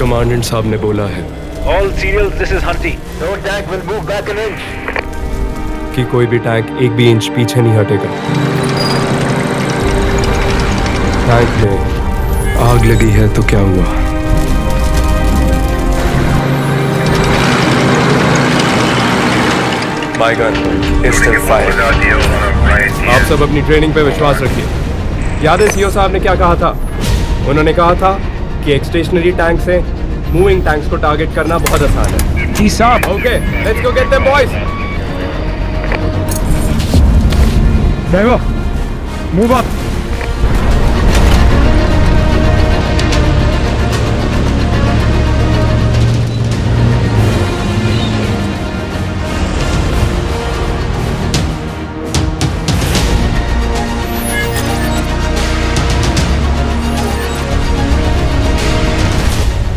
Commandant साहब ने बोला है All serials, this is Hunty. No tank will move back an inch. कि कोई भी टैंक एक भी इंच पीछे नहीं हटेगा। टैंक में आग लगी है तो क्या हुआ? My gun is still fired. आप सब अपनी ट्रेनिंग पे विश्वास रखिए। याद है सीओ साहब ने क्या कहा था? उन्होंने कहा था कि एक स्टेशनरी टैंक से मूविंग टैंक्स को टारगेट करना बहुत आसान है। जी साहब। Okay, let's go get them boys. Driver, move up.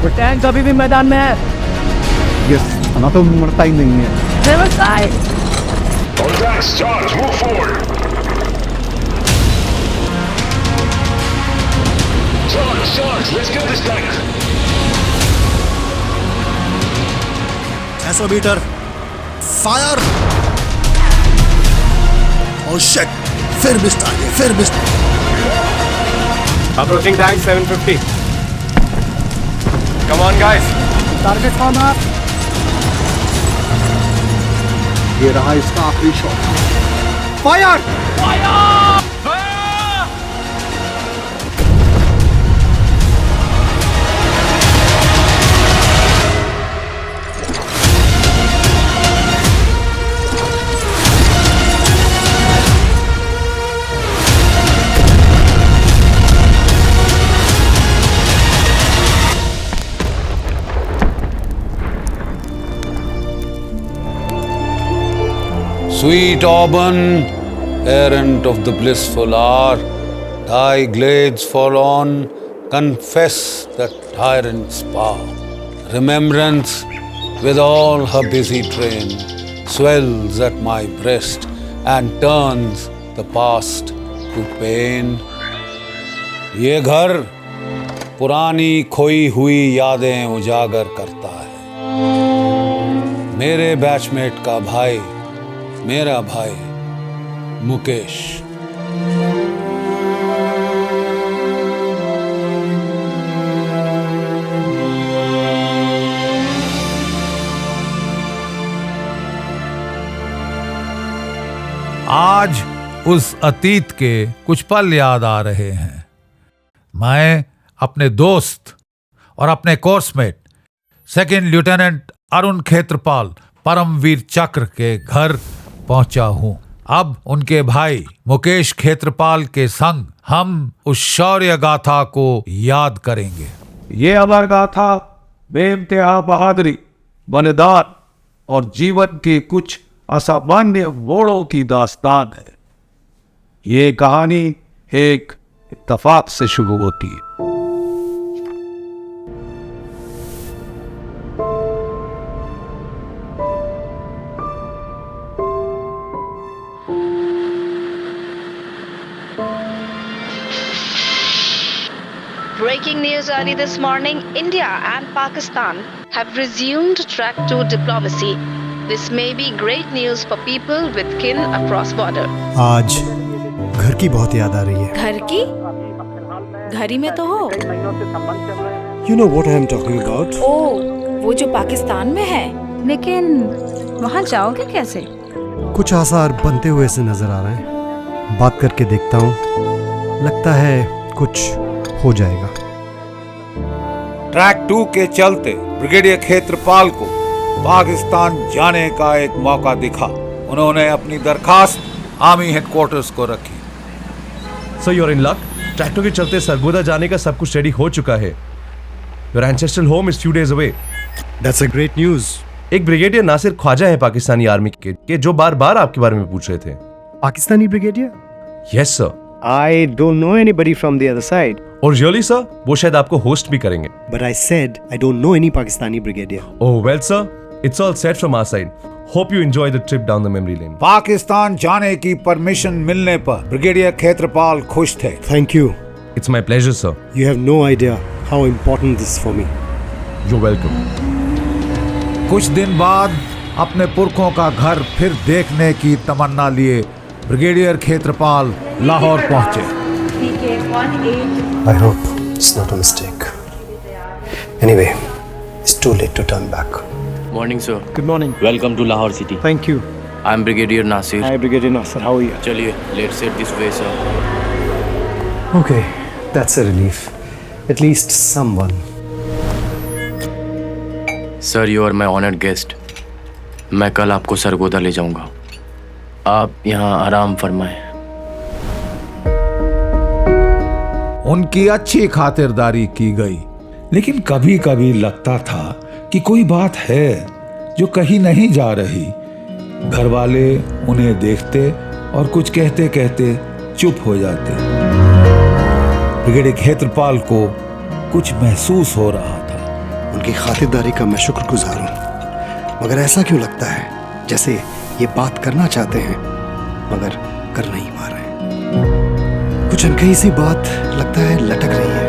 वो टैंक अभी भी मैदान में है। यस, हमें तो मरता ही नहीं है। Never side. All tanks charge, move forward. Charge, let's get this tank. Gasometer, fire. Oh shit, फिर मिस आ गए, फिर miss. Approaching tank 750. Come on guys. Target form up. ये रहा इसका आखिरी shot. Fire! Sweet Auburn, errant of the blissful hour, thy glades forlorn confess the tyrant's power. Remembrance, with all her busy train, swells at my breast and turns the past to pain. ये घर पुरानी खोई हुई यादें उजागर करता है। मेरे बैचमेट का भाई, मेरा भाई मुकेश। आज उस अतीत के कुछ पल याद आ रहे हैं। मैं अपने दोस्त और अपने coursemate second lieutenant Arun Khetrapal Paramvir Chakra के घर पहुंचा हूं। अब उनके भाई मुकेश खेत्रपाल के संग हम उस शौर्य गाथा को याद करेंगे। ये अमर गाथा बेइंतहा बहादुरी, बलिदान और जीवन के कुछ असामान्य मोड़ों की दास्तान है। ये कहानी एक इत्तेफाक से शुरू होती है। Breaking news early this morning, India and Pakistan have resumed track 2 diplomacy. This may be great news for people with kin across border. आज घर की बहुत याद आ रही है। घर की? घर ही में तो हो। You know what I am talking about? ओह, वो जो पाकिस्तान में है। लेकिन वहाँ जाओगे कैसे? कुछ आसार बनते हुए से नजर आ रहे हैं। बात करके देखता हूँ। लगता है कुछ हो जाएगा। ट्रैक 2 के चलते ब्रिगेडियर खेत्रपाल को पाकिस्तान जाने का एक मौका दिखा। उन्होंने अपनी दरखास्त आर्मी हेडक्वार्टर्स को रखी। So you are in luck. Track 2 के चलते सरगोदा जाने का सब कुछ रेडी हो चुका है। Your ancestral home is few days away. That's a great news. एक ब्रिगेडियर नासिर ख्वाजा है पाकिस्तानी आर्मी के जो बार बार आपके बारे में पूछ रहे थे। Pakistani brigadier? Yes sir. I don't know anybody from the other side. और रियली सर, वो शायद आपको होस्ट भी करेंगे। But I said I don't know any Pakistani brigadier. Oh well sir, it's all set from our side. Hope you enjoy the trip down the memory lane. Pakistan जाने की permission मिलने पर brigadier Khetrapal खुश थे। Thank you. It's my pleasure sir. You have no idea how important this is for me. You're welcome. कुछ दिन बाद अपने पुरखों का घर फिर देखने की तमन्ना लिए ब्रिगेडियर खेत्रपाल लाहौर पहुंचे। I hope it's not a mistake. Anyway, it's too late to turn back. Morning, sir. Good morning. Welcome to Lahore City. Thank you. I'm Brigadier Nasir. Hi, Brigadier Nasir. How are you? चलिए, let's head this way, sir. Okay, that's a relief. At least someone. Sir, you are my honored guest. मैं कल आपको सरगोदा ले जाऊंगा। आप यहाँ आराम फरमाएं। उनकी अच्छी खातिरदारी की गई, लेकिन कभी कभी लगता था कि कोई बात है जो कहीं नहीं जा रही। घर वाले उन्हें देखते और कुछ कहते कहते चुप हो जाते। ब्रिगेडियर खेत्रपाल को कुछ महसूस हो रहा था। उनकी खातिरदारी का मैं शुक्रगुजार हूँ, मगर ऐसा क्यों लगता है जैसे ये बात करना चाहते हैं मगर कर नहीं पा रहे। कुछ अनकही सी बात लगता है लटक रही है।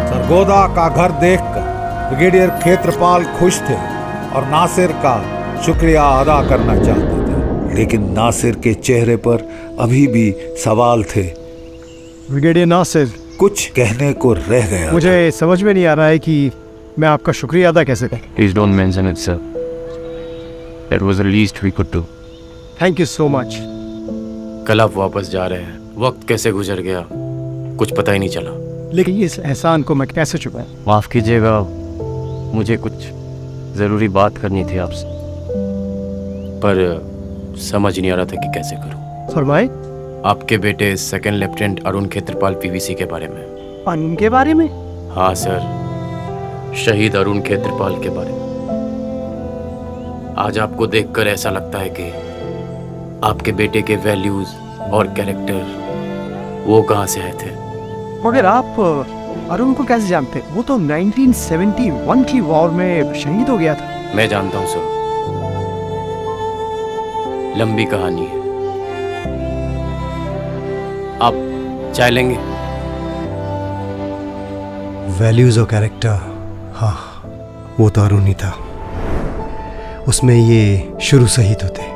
सरगोदा का घर देखकर ब्रिगेडियर खेत्रपाल खुश थे और नासिर का शुक्रिया अदा करना चाहते थे, लेकिन नासिर के चेहरे पर अभी भी सवाल थे। ब्रिगेडियर नासिर, कुछ कहने को रह गया। मुझे समझ में नहीं आ रहा है कि मैं आपका शुक्रिया अदा कैसे करूं। Please don't mention it, sir. That was the least we could do. Thank you so much. कल आप वापस जा रहे हैं। वक्त कैसे गुजर गया कुछ पता ही नहीं चला। लेकिन इस एहसान को मैं कैसे छुपाऊं? माफ कीजिएगा, मुझे कुछ जरूरी बात करनी थी आपसे, पर समझ नहीं आ रहा था कि कैसे करूं। फरमाए। आपके बेटे second lieutenant Arun Khetarpal PVC के बारे में। उनके बारे में? हाँ सर, शहीद अरुण खेत्रपाल के बारे में। आज आपको देखकर ऐसा लगता है कि आपके बेटे के वैल्यूज और कैरेक्टर वो कहाँ से आए थे। मगर आप अरुण को कैसे जानते? वो तो 1971 की वॉर में शहीद हो गया था। मैं जानता हूँ सर, लंबी कहानी है। आप चाय लेंगे? वैल्यूज और कैरेक्टर, हाँ वो तो अरुण ही था। उसमें ये शुरू से ही तो थे।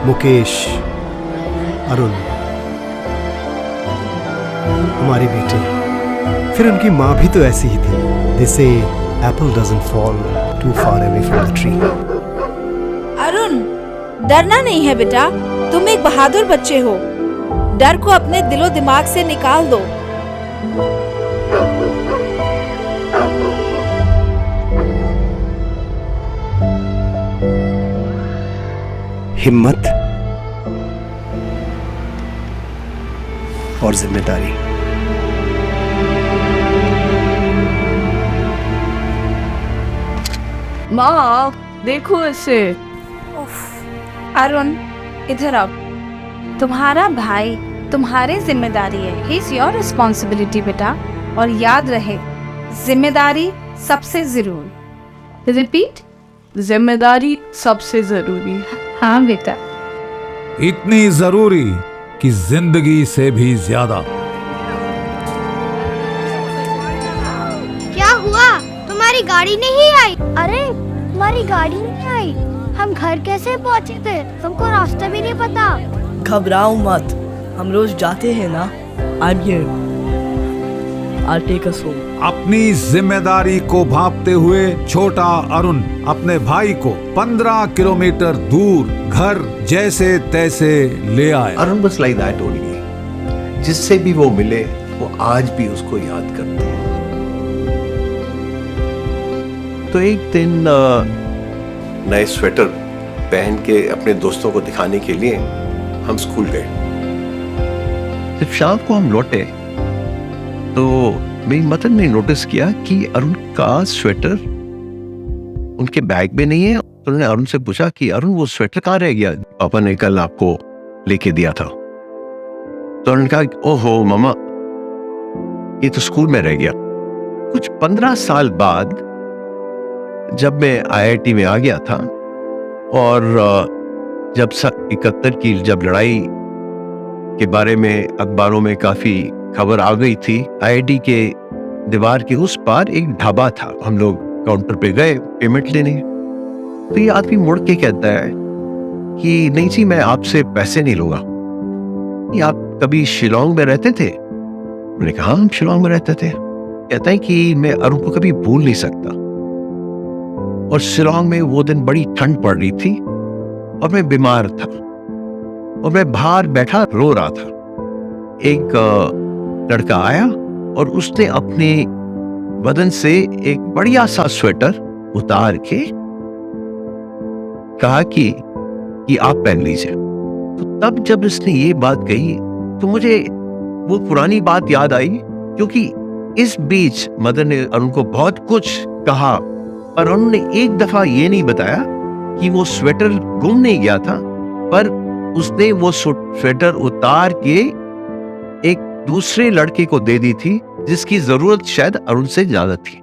मुकेश, अरुण, हमारी बेटी, फिर उनकी माँ भी तो ऐसी ही थी। They say apple doesn't fall too far away from the tree. Arun, डरना नहीं है बेटा, तुम एक बहादुर बच्चे हो। डर को अपने दिलो दिमाग से निकाल दो। हिम्मत और जिम्मेदारी। माँ देखो इसे। अरुण, इधर आओ। तुम्हारा भाई तुम्हारी जिम्मेदारी है। ही इज योर रिस्पॉन्सिबिलिटी बेटा, और याद रहे जिम्मेदारी सबसे जरूरी। रिपीट, जिम्मेदारी सबसे जरूरी है। हाँ बेटा। इतनी जरूरी कि जिंदगी से भी ज्यादा। क्या हुआ? तुम्हारी गाड़ी नहीं आई? अरे तुम्हारी गाड़ी नहीं आई, हम घर कैसे पहुँचे थे? तुमको रास्ता भी नहीं पता। घबराओ मत, हम रोज जाते हैं ना। I'm here. I'll take us home. अपनी जिम्मेदारी को भांपते हुए छोटा अरुण अपने भाई को 15 किलोमीटर दूर घर जैसे तैसे ले आया। Arun was like that only. जिससे भी वो मिले वो आज भी उसको याद करते हैं। तो एक दिन नए स्वेटर पहन के अपने दोस्तों को दिखाने के लिए हम स्कूल गए। जब शाम को हम लौटे तो मेरी मदर ने नोटिस किया कि अरुण का स्वेटर उनके बैग में नहीं है। तो उन्होंने अरुण से पूछा कि अरुण वो स्वेटर कहाँ रह गया, पापा ने कल आपको लेके दिया था। तो उन्होंने कहा ओहो मामा, ये तो स्कूल में रह गया। कुछ 15 साल बाद जब मैं IIT में आ गया था और जब 71 की जब लड़ाई के बारे में अखबारों में काफी खबर आ गई थी, IIT के दीवार के उस पार एक ढाबा था। हम लोग काउंटर पे गए पेमेंट लेने, तो ये आदमी मुड़ के कहता है कि नहीं जी, मैं आपसे पैसे नहीं लूंगा। ये आप कभी शिलोंग में रहते थे? मैंने कहा हम शिलोंग में रहते थे। कहता है कि मैं अरुण को कभी भूल नहीं सकता। और शिलोंग में वो दिन बड़ी ठंड पड़ रही थी और मैं बीमार था और मैं बाहर बैठा रो रहा था। एक लड़का आया और उसने अपने बदन से एक बढ़िया सा स्वेटर उतार के कहा कि आप पहन लीजिए। तो तब जब इसने ये बात कही तो मुझे वो पुरानी बात याद आई, क्योंकि इस बीच मदर ने अरुण को बहुत कुछ कहा पर उन्होंने एक दफा ये नहीं बताया कि वो स्वेटर गुम नहीं गया था, पर उसने वो स्वेटर उतार के एक दूसरे लड़के को दे दी थी जिसकी जरूरत शायद अरुण से ज्यादा थी।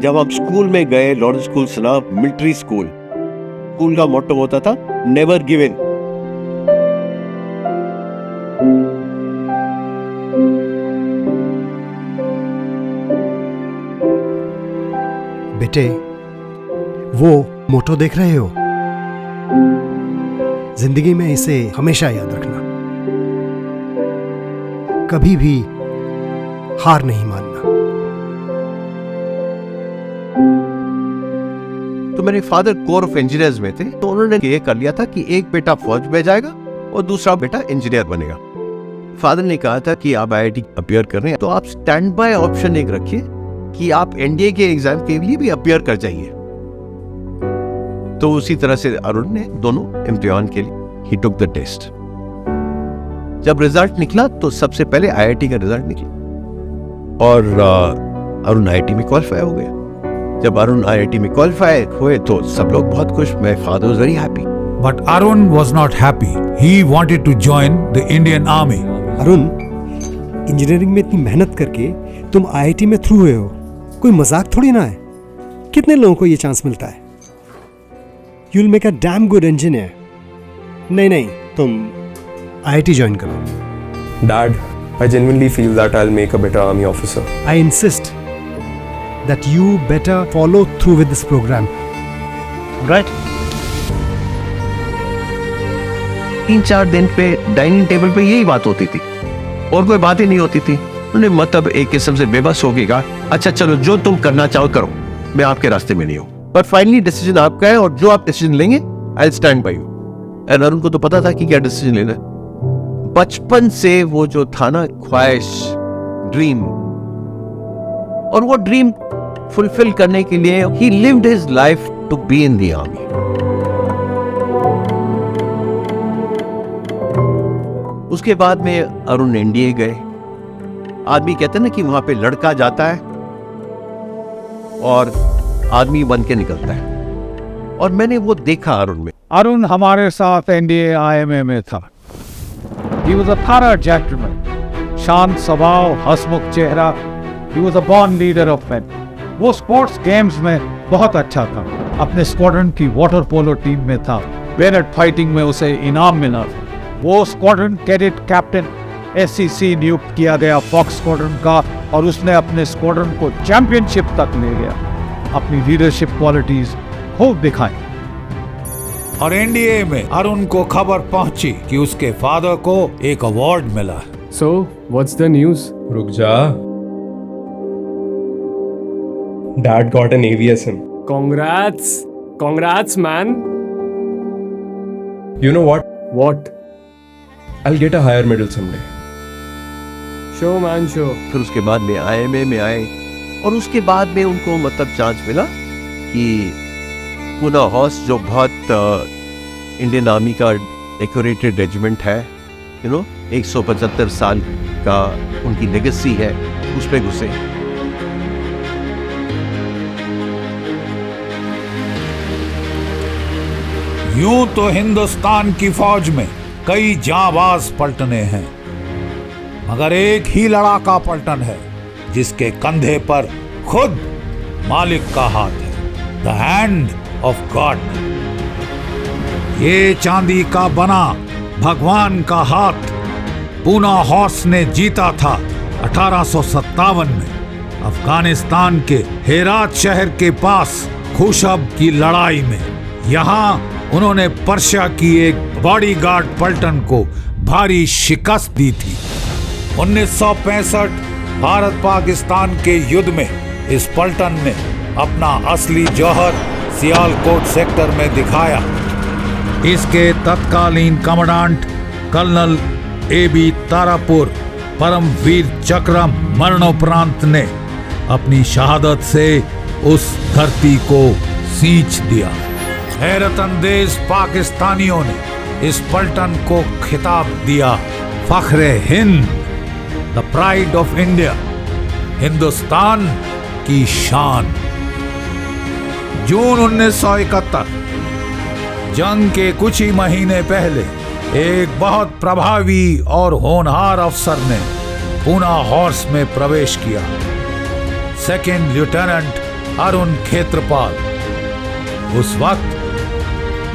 जब हम स्कूल में गए, लॉरेंस स्कूल सुना, मिलिट्री स्कूल, स्कूल का मोटो होता था नेवर गिव इन। बेटे, वो मोटो देख रहे हो? जिंदगी में इसे हमेशा याद रखना, कभी भी हार नहीं मानना। तो मेरे फादर कोर ऑफ इंजीनियर्स में थे, तो उन्होंने ये कर लिया था कि एक बेटा फौज में जाएगा और दूसरा बेटा इंजीनियर बनेगा। फादर ने कहा था कि आप IIT अपीयर कर रहे हैं तो आप स्टैंड बाय ऑप्शन एक रखिए कि आप NDA के एग्जाम के लिए भी अपीयर कर जाइए। तो उसी तरह से अरुण ने दोनों इम्तिहान के लिए ही टुक द टेस्ट। जब रिजल्ट निकला तो सबसे पहले IIT का रिजल्ट निकला और अरुण IIT में क्वालिफाई हो गया। जब अरुण IIT में क्वालिफाई हुए तो सब लोग बहुत खुश। My father was very happy. But Arun was not happy. He wanted to join the Indian Army. Arun, engineering में इतनी मेहनत करके तुम IIT में थ्रू हुए हो, कोई मजाक थोड़ी ना है। कितने लोगों को ये चांस मिलता है? You'll make a damn good engineer. नहीं, तुम IIT ज्वाइन करो। Dad, I genuinely feel that I'll make a better army officer. I insist that you better follow through with this program. Right? 3-4 दिन पे dining table पे यही बात होती थी और कोई बात ही नहीं होती थी। उन्होंने मतलब एक किस्म से बेबस हो के कहा, अच्छा चलो जो तुम करना चाहो करो, मैं आपके रास्ते में नहीं हूं, पर फाइनली डिसीजन आपका है और जो आप डिसीजन लेंगे I will stand by you. और अरुण को तो पता था कि क्या डिसीजन लेना है। बचपन से वो जो था ना ख्वाहिश, ड्रीम, और वो ड्रीम फुलफिल करने के लिए ही lived his life to be in the army. उसके बाद में अरुण NDA गए। आदमी कहते हैं ना कि वहां पे लड़का जाता है और आदमी बन के निकलता है, और मैंने वो देखा अरुण में। अरुण हमारे साथ NDA IMA में था। He was a thorough gentleman, शांत स्वभाव, हंसमुख चेहरा। He was a born leader of men. वो स्पोर्ट्स गेम्स में बहुत अच्छा था। अपने स्क्वाड्रन की वाटर पोलो टीम में था। बेनेट फाइटिंग में उसे इनाम मिला। वो स्क्वाड्रन कैडेट कैप्टन SCC नियुक्त किया गया फॉक्स स्क्वाड्रन का, और उसने अपने स्क्वाड्रन को चैंपियनशिप तक ले गया। अपनी लीडरशिप क्वालिटीज खूब दिखाई। और NDA में अरुण को खबर पहुंची कि उसके फादर को एक अवार्ड मिला। So, what's the news? रुक जा। Dad got an AVSM. Congrats, man. You know what? What? I'll get a higher medal someday. Show, man, show. फिर उसके बाद में IMA में आए और उसके बाद में उनको मतलब चांस मिला कि पूना हॉर्स, जो बहुत इंडियन आर्मी का डेकोरेटेड रेजिमेंट है, 175 साल का उनकी लेगेसी है उस पे घुसे। यूं तो हिंदुस्तान की फौज में कई जांबाज पलटने हैं, मगर एक ही लड़ाका पलटन है जिसके कंधे पर खुद मालिक का हाथ है, द हैंड ऑफ गॉड। ये चांदी का बना भगवान का हाथ पूना हॉर्स ने जीता था 1857 में अफगानिस्तान के हेरात शहर के पास खुशब की लड़ाई में। यहाँ उन्होंने पर्शिया की एक बॉडीगार्ड पलटन को भारी शिकस्त दी थी। 1965 भारत पाकिस्तान के युद्ध में इस पलटन ने अपना असली जौहर सियालकोट सेक्टर में दिखाया। इसके तत्कालीन commandant colonel A.B. Tarapur Paramvir चक्र मरणोपरांत ने अपनी शहादत से उस धरती को सींच दिया। हैरत अंदेज पाकिस्तानियों ने इस पलटन को खिताब दिया फख्रे हिंद, the pride of India, Hindustan की शान। जून 1971 जंग के कुछ ही महीने पहले एक बहुत प्रभावी और होनहार अफसर ने पूना हॉर्स में प्रवेश किया। सेकंड लेफ्टिनेंट अरुण खेत्रपाल उस वक्त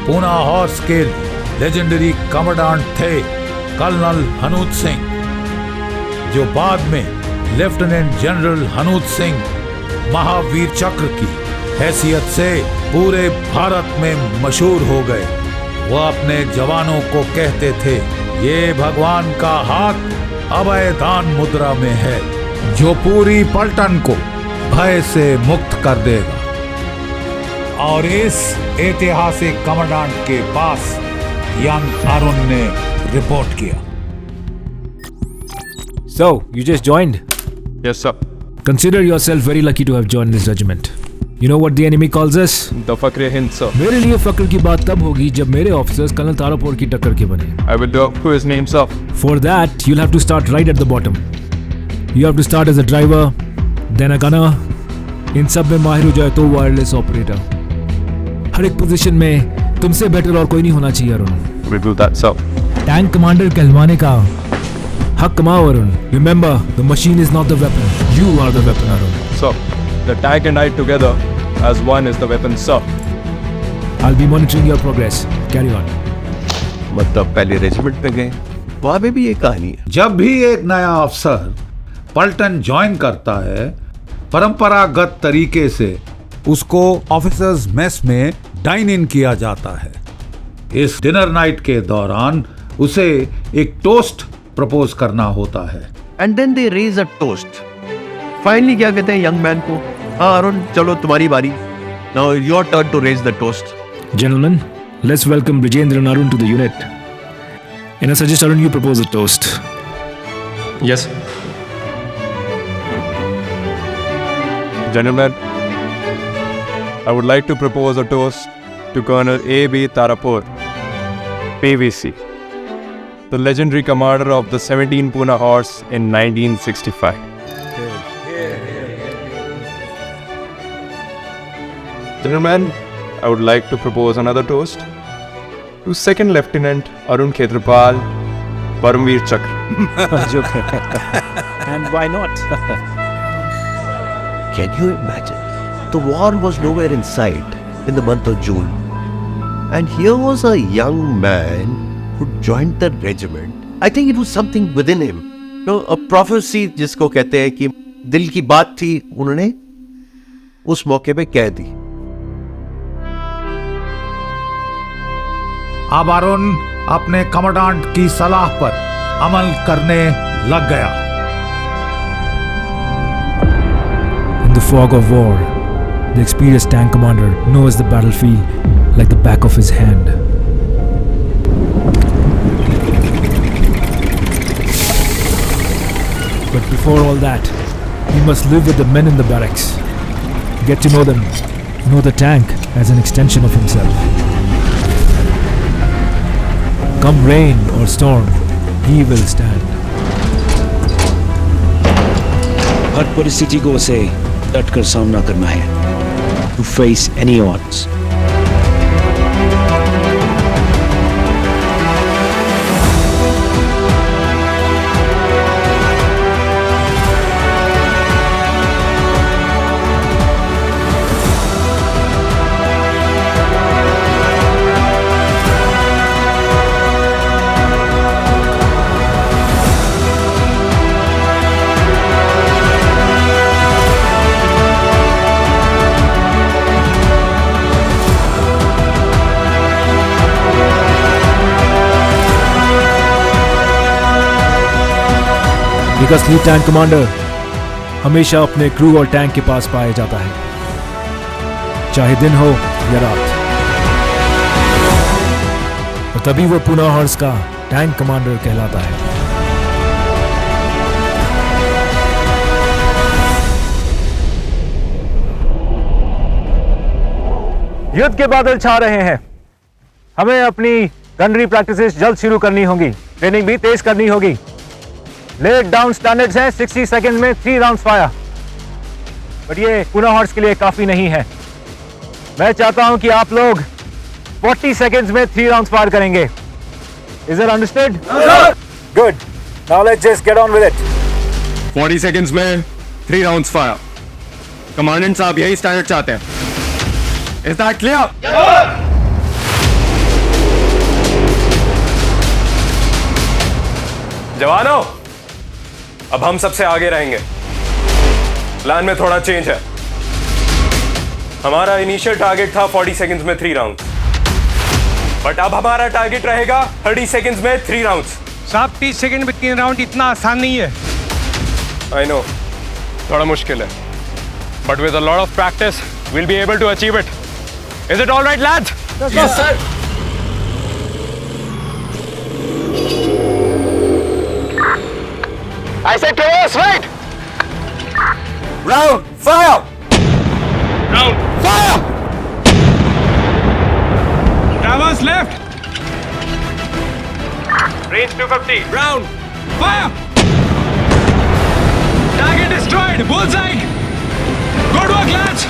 पूना हॉर्स के लेजेंडरी कमांडेंट थे कर्नल हनूत सिंह, जो बाद में लेफ्टिनेंट जनरल हनूत सिंह महावीर चक्र की हैसियत से पूरे भारत में मशहूर हो गए। वो अपने जवानों को कहते थे, ये भगवान का हाथ अभयदान मुद्रा में है जो पूरी पलटन को भय से मुक्त कर देगा। और इस ऐतिहासिक कमांडेंट के पास यंग अरुण ने रिपोर्ट किया। So, you just joined? Yes, sir. Consider yourself very lucky to have joined this regiment. You know what the enemy calls us? The Fakhre Hind, sir. मेरे लिए फक्र की बात तब होगी जब मेरे ऑफिसर्स कर्नल तारापुर की टक्कर के बने। I will do his name, sir. For that, you'll have to start right at the bottom. You have to start as a driver, then a gunner. इन सब में माहिर हो जाए तो वायरलेस ऑपरेटर। हर एक पोजीशन में तुमसे बेटर और कोई नहीं होना चाहिए Arun. We will do that, sir. Tank commander कहलवाने का हक कमाओ Arun. Remember, the machine is not the weapon. You are the weapon, Arun. Sir, the tank and I together as one is the weapon, sir. I'll be monitoring your progress. Carry on. मतलब पहले regiment में गए, वहां पे भी ये कहानी है। जब भी एक नया अफसर पलटन ज्वाइन करता है, परंपरागत तरीके से उसको ऑफिसर्स मेस में डाइन इन किया जाता है। इस डिनर नाइट के दौरान उसे एक टोस्ट प्रपोज करना होता है। And then they raise a toast. Finally क्या कहते हैं यंग मैन को, हाँ अरुण चलो तुम्हारी बारी, now your turn to raise the toast. Gentlemen, let's welcome Brijendra and Arun to the unit. And I suggest Arun you propose a toast. Yes. Gentlemen, I would like to propose a toast to Colonel A.B. Tarapur, PVC, the legendary commander of the 17 Pune Horse in 1965. Gentlemen, I would like to propose another toast to Second Lieutenant Arun Khetrapal, Paramveer Chakra. And why not? Can you imagine? The war was nowhere in sight in the month of June. And here was a young man who joined the regiment. I think it was something within him. You know, a prophecy जिसको कहते हैं कि दिल की बात थी, उन्होंने उस मौके पे कह दी। अब अरुण अपने कमांडेंट की सलाह पर अमल करने लग गया। In the fog of war, the experienced tank commander knows the battlefield like the back of his hand. But before all that, he must live with the men in the barracks. Get to know them, know the tank as an extension of himself. Come rain or storm, he will stand. हर परिस्थिति को उसे डट कर सामना करना है, to face any odds. एक असली tank commander हमेशा अपने क्रू और टैंक के पास पाया जाता है, चाहे दिन हो या रात। और तभी वो पुनः हॉर्स का टैंक कमांडर कहलाता है। युद्ध के बादल छा रहे हैं। हमें अपनी गनरी प्रैक्टिसेस जल्द शुरू करनी होगी, ट्रेनिंग भी तेज करनी होगी। लेट डाउन स्टैंडर्ड्स हैं 60 सेकंड में 3 राउंड्स फायर, बट ये पुनः हॉर्स के लिए काफी नहीं है। मैं चाहता हूं कि आप लोग 40 सेकंड्स में 3 राउंड्स फायर करेंगे। Is it understood? Good, now let's just get on with it. 40 seconds में 3 राउंड्स फायर। कमांडेंट साहब यही स्टैंडर्ड चाहते हैं। Is that clear? जवानों, अब हम सबसे आगे रहेंगे। प्लान में थोड़ा चेंज है। हमारा इनिशियल टारगेट था 40 सेकंड्स में 3 राउंड्स, बट अब हमारा टारगेट रहेगा 30 सेकंड्स में 3 राउंड्स। साहब 30 सेकंड में 3 राउंड इतना आसान नहीं है। आई नो, थोड़ा मुश्किल है, but with a lot of practice we'll be able to achieve it. Is it all right, lads? Yes, sir. I said chaos, right? Round, fire! Round, fire! Towers left. Range 250. Round, fire! Target destroyed. Bullseye. Good work, lads.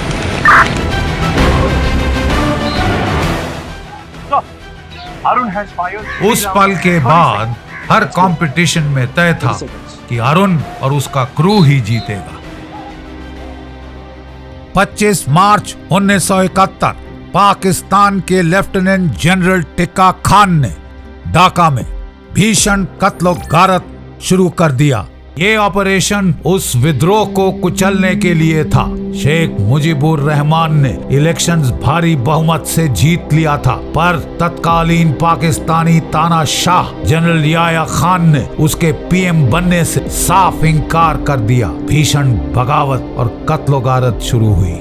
Arun has fired. उस पल के बाद हर competition में तय था कि अरुण और उसका क्रू ही जीतेगा। 25 मार्च 1971 पाकिस्तान के लेफ्टिनेंट जनरल टिक्का खान ने ढाका में भीषण कत्ल-ओ-गारत शुरू कर दिया। ये ऑपरेशन उस विद्रोह को कुचलने के लिए था। शेख मुजीबुर रहमान ने इलेक्शंस भारी बहुमत से जीत लिया था, पर तत्कालीन पाकिस्तानी तानाशाह जनरल याया खान ने उसके पीएम बनने से साफ इनकार कर दिया। भीषण बगावत और कत्ल-ओ-गारत शुरू हुई।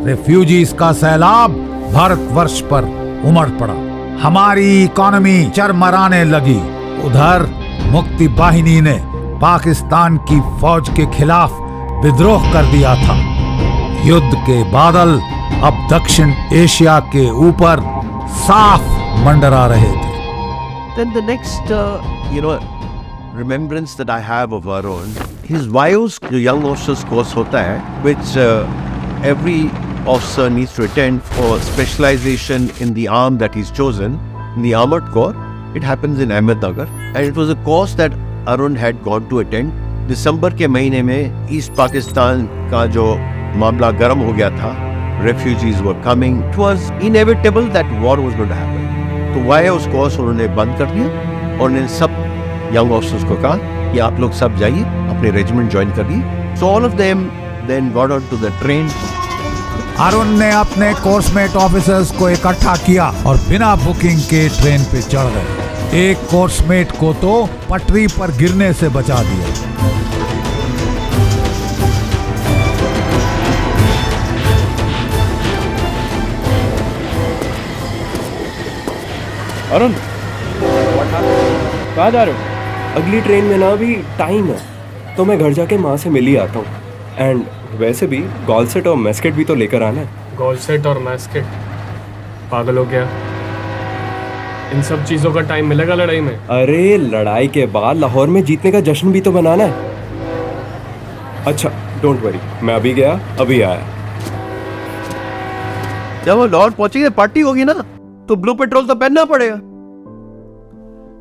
रेफ्यूजीज का सैलाब भारतवर्ष पर उमड़ पड़ा। हमारी इकोनॉमी चरमराने लगी। उधर मुक्ति बाहिनी ने पाकिस्तान की फौज के खिलाफ विद्रोह कर दिया था। युद्ध के बादल अब दक्षिण एशिया के ऊपर साफ मंडरा रहे थे। Then the next, remembrance that I have of Arun, his VIOS, the Young Officers Course होता है, which every officer needs to attend for specialization in the arm that he's chosen, in the Armored Corps. It happens in Ahmednagar, and it was a course that Arun had gone to attend. दिसंबर के महीने में east Pakistan का जो मामला गर्म हो गया था, refugees were coming. It was inevitable that war was going to happen. तो VIOS कोर्स उन्होंने बंद कर दिया और उन्होंने सब यंग ऑफिसर्स को कहा कि आप लोग सब जाइए, अपने रेजिमेंट ज्वाइन करिए। So all of them then got on to the train. Arun ने अपने कोर्समेट ऑफिसर्स को इकट्ठा किया और बिना बुकिंग के ट्रेन पे चढ़ गए। एक कोर्समेट को तो पटरी पर गिरने से बचा दिया। अरुण, कहाँ जा रहे हो? अगली ट्रेन में ना अभी टाइम है, तो मैं घर जाके माँ से मिल ही आता हूँ। एंड वैसे भी गोल सेट और मैस्केट भी तो लेकर आना है। गोल सेट और मैस्केट? पागल हो गया? इन सब चीजों का टाइम मिलेगा लड़ाई में? अरे लड़ाई के बाद लाहौर में जीतने का जश्न भी तो मनाना है। अच्छा डोंट वरी, मैं अभी गया अभी आया। जब वो लाहौर पहुंचेंगे पार्टी होगी ना, तो ब्लू पेट्रोल तो पहनना पड़ेगा।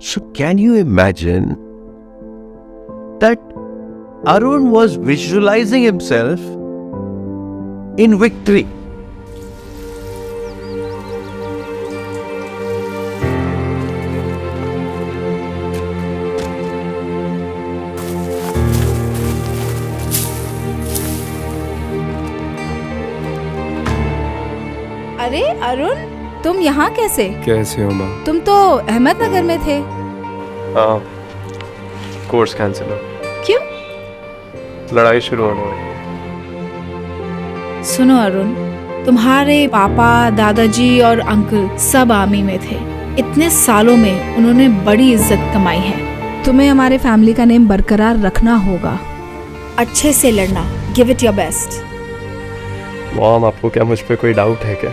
So can you imagine that Arun was visualizing himself in victory? अरे अरुण, तुम यहाँ कैसे? कैसे हो माँ? तुम तो अहमदनगर में थे। हाँ, कोर्स कैंसिल हो। क्यों? लड़ाई शुरू होने वाली। सुनो अरुण, तुम्हारे पापा, दादाजी और अंकल सब आर्मी में थे। इतने सालों में उन्होंने बड़ी इज्जत कमाई है। तुम्हें हमारे फैमिली का नेम बरकरार रखना होगा। अच्छे से लड़ना, give it your best. Mom, आपको क्या मुझ पे कोई डाउट है क्या?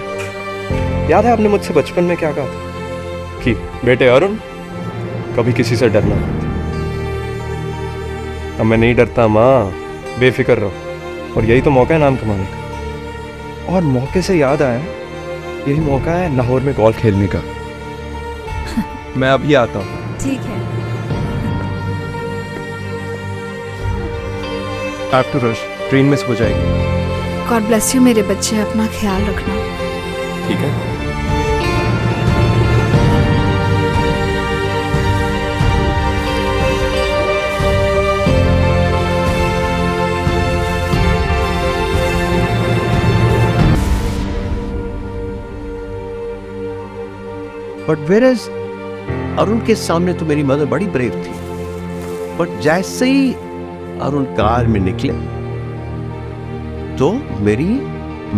याद है आपने मुझसे बचपन में क्या कहा था कि बेटे अरुण, कभी किसी से डरना मत। अब मैं नहीं डरता माँ, बेफिक्र रहो। और यही तो मौका है नाम कमाने का। और मौके से याद आया, यही मौका है लाहौर में गोल्फ खेलने का। मैं अभी आता हूँ। ठीक है। Have to rush, train miss हो जाएगी। गॉड ब्लेस यू मेरे बच्चे, अपना ख्याल रखना। ठीक है। बट वेयरएज अरुण के सामने तो मेरी मदर बड़ी ब्रेव थी, बट जैसे ही अरुण कार में निकले तो मेरी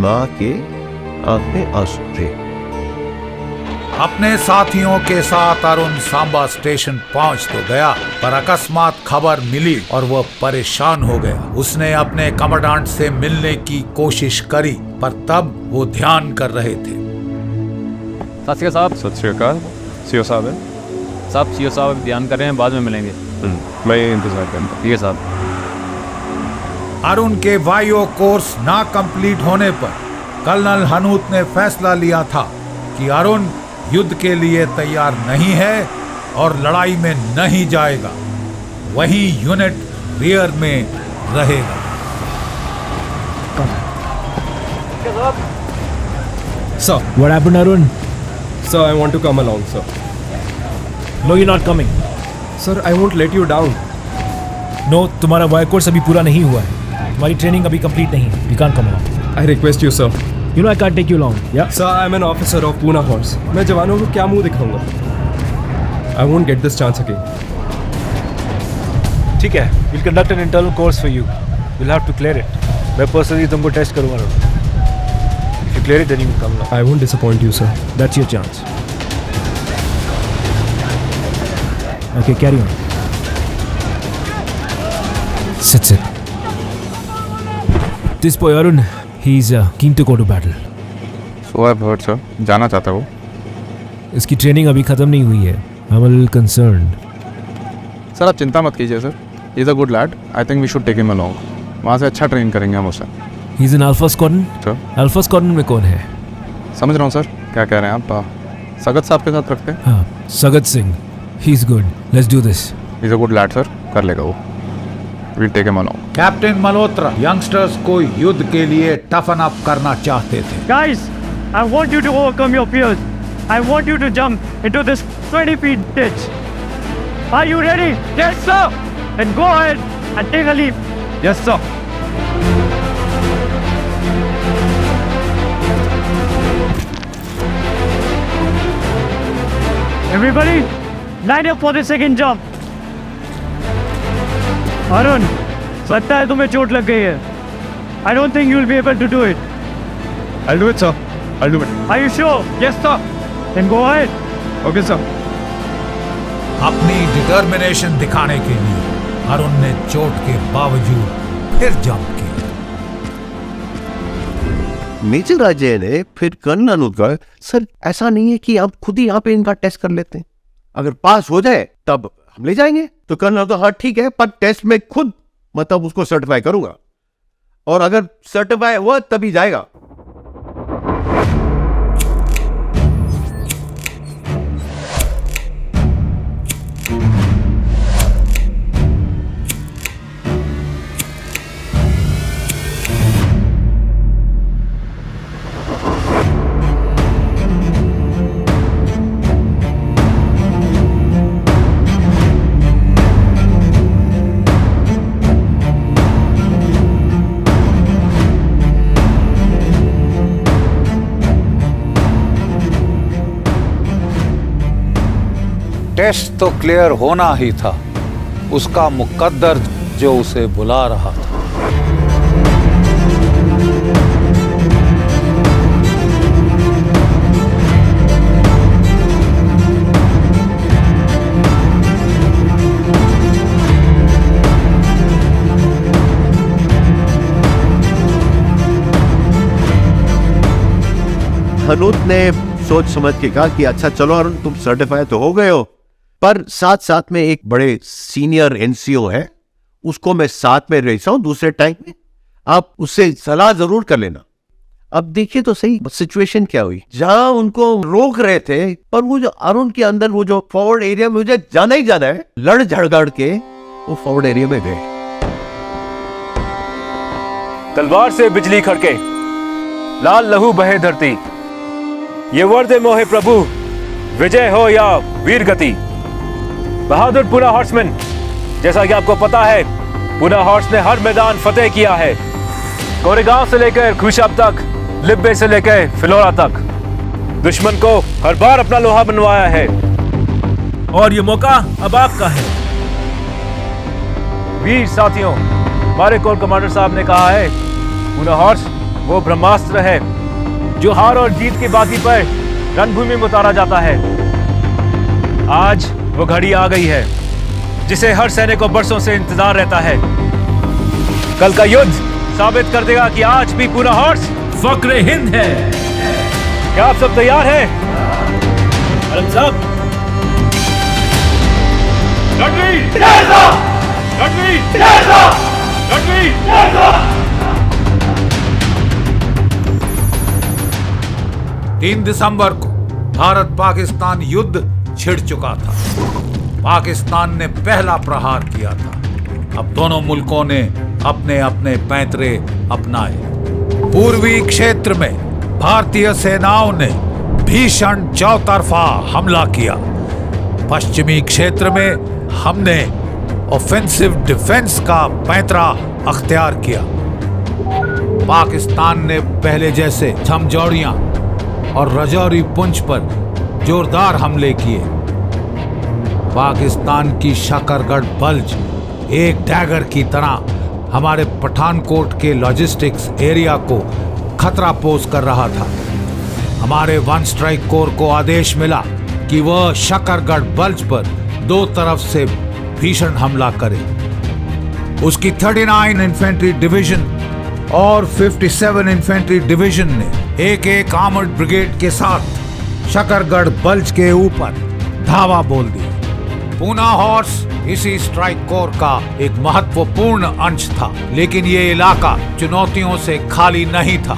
मां के आंख में आंसू थे। अपने साथियों के साथ अरुण सांबा स्टेशन पहुंच तो गया, पर अकस्मात खबर मिली और वह परेशान हो गया। उसने अपने कमांडेंट से मिलने की कोशिश करी, पर तब वो ध्यान कर रहे थे। सत श्री अकाल साहब। सत श्री अकाल। सीओ साहब है साहब? सीओ साहब ध्यान कर रहे हैं, बाद में मिलेंगे। मैं ये इंतजार करूँगा। ठीक है साहब। अरुण के वायो कोर्स ना कंप्लीट होने पर कर्नल हनूत ने फैसला लिया था कि अरुण युद्ध के लिए तैयार नहीं है और लड़ाई में नहीं जाएगा। वहीं यूनिट रियर में रहेगा। So, what happened, Arun? Sir, I want to come along, sir. No, you're not coming. Sir, I won't let you down. No, तुम्हारा वायर कोर्स अभी पूरा नहीं हुआ है। तुम्हारी ट्रेनिंग अभी कंप्लीट नहीं है। You can't come along. I request you, sir. You know I can't take you along. Yeah. Sir, I'm an officer of Pune Horse. मैं जवानों को क्या मुंह दिखाऊंगा? I won't get this chance again. ठीक है, we'll conduct an internal course for you. We'll have to clear it. मैं personally तुमको टेस्ट करूँगा। If you clear it, then you can come along. I won't disappoint you, sir. That's your chance. Okay, carry on. Sit. This boy Arun, he's keen to go to battle. So I've heard, sir. जाना चाहता वो। इसकी training अभी खत्म नहीं हुई है। I'm a little concerned. Sir आप चिंता मत कीजिए sir. He's a good lad. I think we should take him along. वहाँ से अच्छा ट्रेन करेंगे हम उसे। He's in Alpha Squadron? Sir. Alpha Squadron में कौन है? समझ रहा हूँ सर, क्या कह रहे हैं आप? सगत साहब के साथ रखते हैं। हाँ, Sagat Singh. He's good. Let's do this. He's a good lad, sir. कर लेगा वो। We'll take him along. Captain Malhotra youngsters को युद्ध के लिए टफन अप करना चाहते थे। Guys, I want you to overcome your fears. I want you to jump into this 20 feet ditch. Are you ready? Yes, sir. Then go ahead and take a leap. Yes, sir. Everybody, line up for the second jump. Arun, लगता है तुम्हें चोट लग गई है. I don't think you'll be able to do it. I'll do it, sir. I'll do it. Are you sure? Yes, sir. Then go ahead. Okay, sir. अपनी determination दिखाने के लिए अरुण ने चोट के बावजूद फिर जंप किया। मेजर अजय ने फिर कर्नल हनूत कहा, सर ऐसा नहीं है कि आप खुद ही यहाँ पे इनका टेस्ट कर लेते हैं, अगर पास हो जाए तब हम ले जाएंगे। तो कर्नल तो हाँ ठीक है, पर टेस्ट में खुद मतलब उसको सर्टिफाई करूंगा। और अगर सर्टिफाई हुआ तभी जाएगा। टेस्ट तो क्लियर होना ही था, उसका मुकद्दर जो उसे बुला रहा था। हनूत ने सोच समझ के कहा कि अच्छा चलो अरुण, तुम सर्टिफाई तो हो गए हो, पर साथ साथ में एक बड़े सीनियर एनसीओ है, उसको मैं साथ में रह हूं दूसरे टाइम में, आप उससे सलाह जरूर कर लेना। अब देखिए तो सही सिचुएशन क्या हुई, जहां उनको रोक रहे थे पर वो जो अरुण के अंदर वो जो फॉरवर्ड एरिया में मुझे जाना ही जाना है, लड़ झगड़ के वो फॉरवर्ड एरिया में गए। तलवार से बिजली खड़के, लाल लहू बहे धरती, ये वर्दे मोहे प्रभु, विजय हो या वीर गति। बहादुर पूना हॉर्समैन, जैसा कि आपको पता है पूना हॉर्स ने हर मैदान फतेह किया है, कोरेगांव से लेकर खुशाब तक, लिब्बे से लेकर फिलौरा तक, दुश्मन को हर बार अपना लोहा बनवाया है, और ये मौका अब आपका है। वीर साथियों, हमारे कोर कमांडर साहब ने कहा है पूना हॉर्स वो ब्रह्मास्त्र है जो हार और जीत की बाजी पर रणभूमि में उतारा जाता है। आज वो घड़ी आ गई है जिसे हर सैनिक को बरसों से इंतजार रहता है। कल का युद्ध साबित कर देगा कि आज भी पूरा हॉर्स फक्र हिंद है। क्या आप सब तैयार हैं? आलम साहब, लड़वी! 3 दिसंबर को भारत पाकिस्तान युद्ध छिड़ चुका था। पाकिस्तान ने पहला प्रहार किया था। अब दोनों मुल्कों ने अपने अपने पैंतरे अपनाए। पूर्वी क्षेत्र में भारतीय सेनाओं ने भीषण चौतरफा हमला किया। पश्चिमी क्षेत्र में हमने ऑफेंसिव डिफेंस का पैंतरा अख्तियार किया। पाकिस्तान ने पहले जैसे झमझौड़ियां और रजौरी पुंछ पर जोरदार हमले किए। पाकिस्तान की शकरगढ़ बल्ज एक डैगर की तरह हमारे पठानकोट के लॉजिस्टिक्स एरिया को खतरा पोस कर रहा था। हमारे वन स्ट्राइक कोर को आदेश मिला कि वह शकरगढ़ बल्ज पर 2 तरफ से भीषण हमला करे। उसकी 39 इन्फेंट्री डिवीजन और 57 इन्फेंट्री डिवीजन ने एक आर्मर्ड ब्रिगेड के साथ शकरगढ़ बल्ज के ऊपर धावा बोल दी। पूना हॉर्स इसी स्ट्राइक कोर का एक महत्वपूर्ण अंश था, लेकिन ये इलाका चुनौतियों से खाली नहीं था।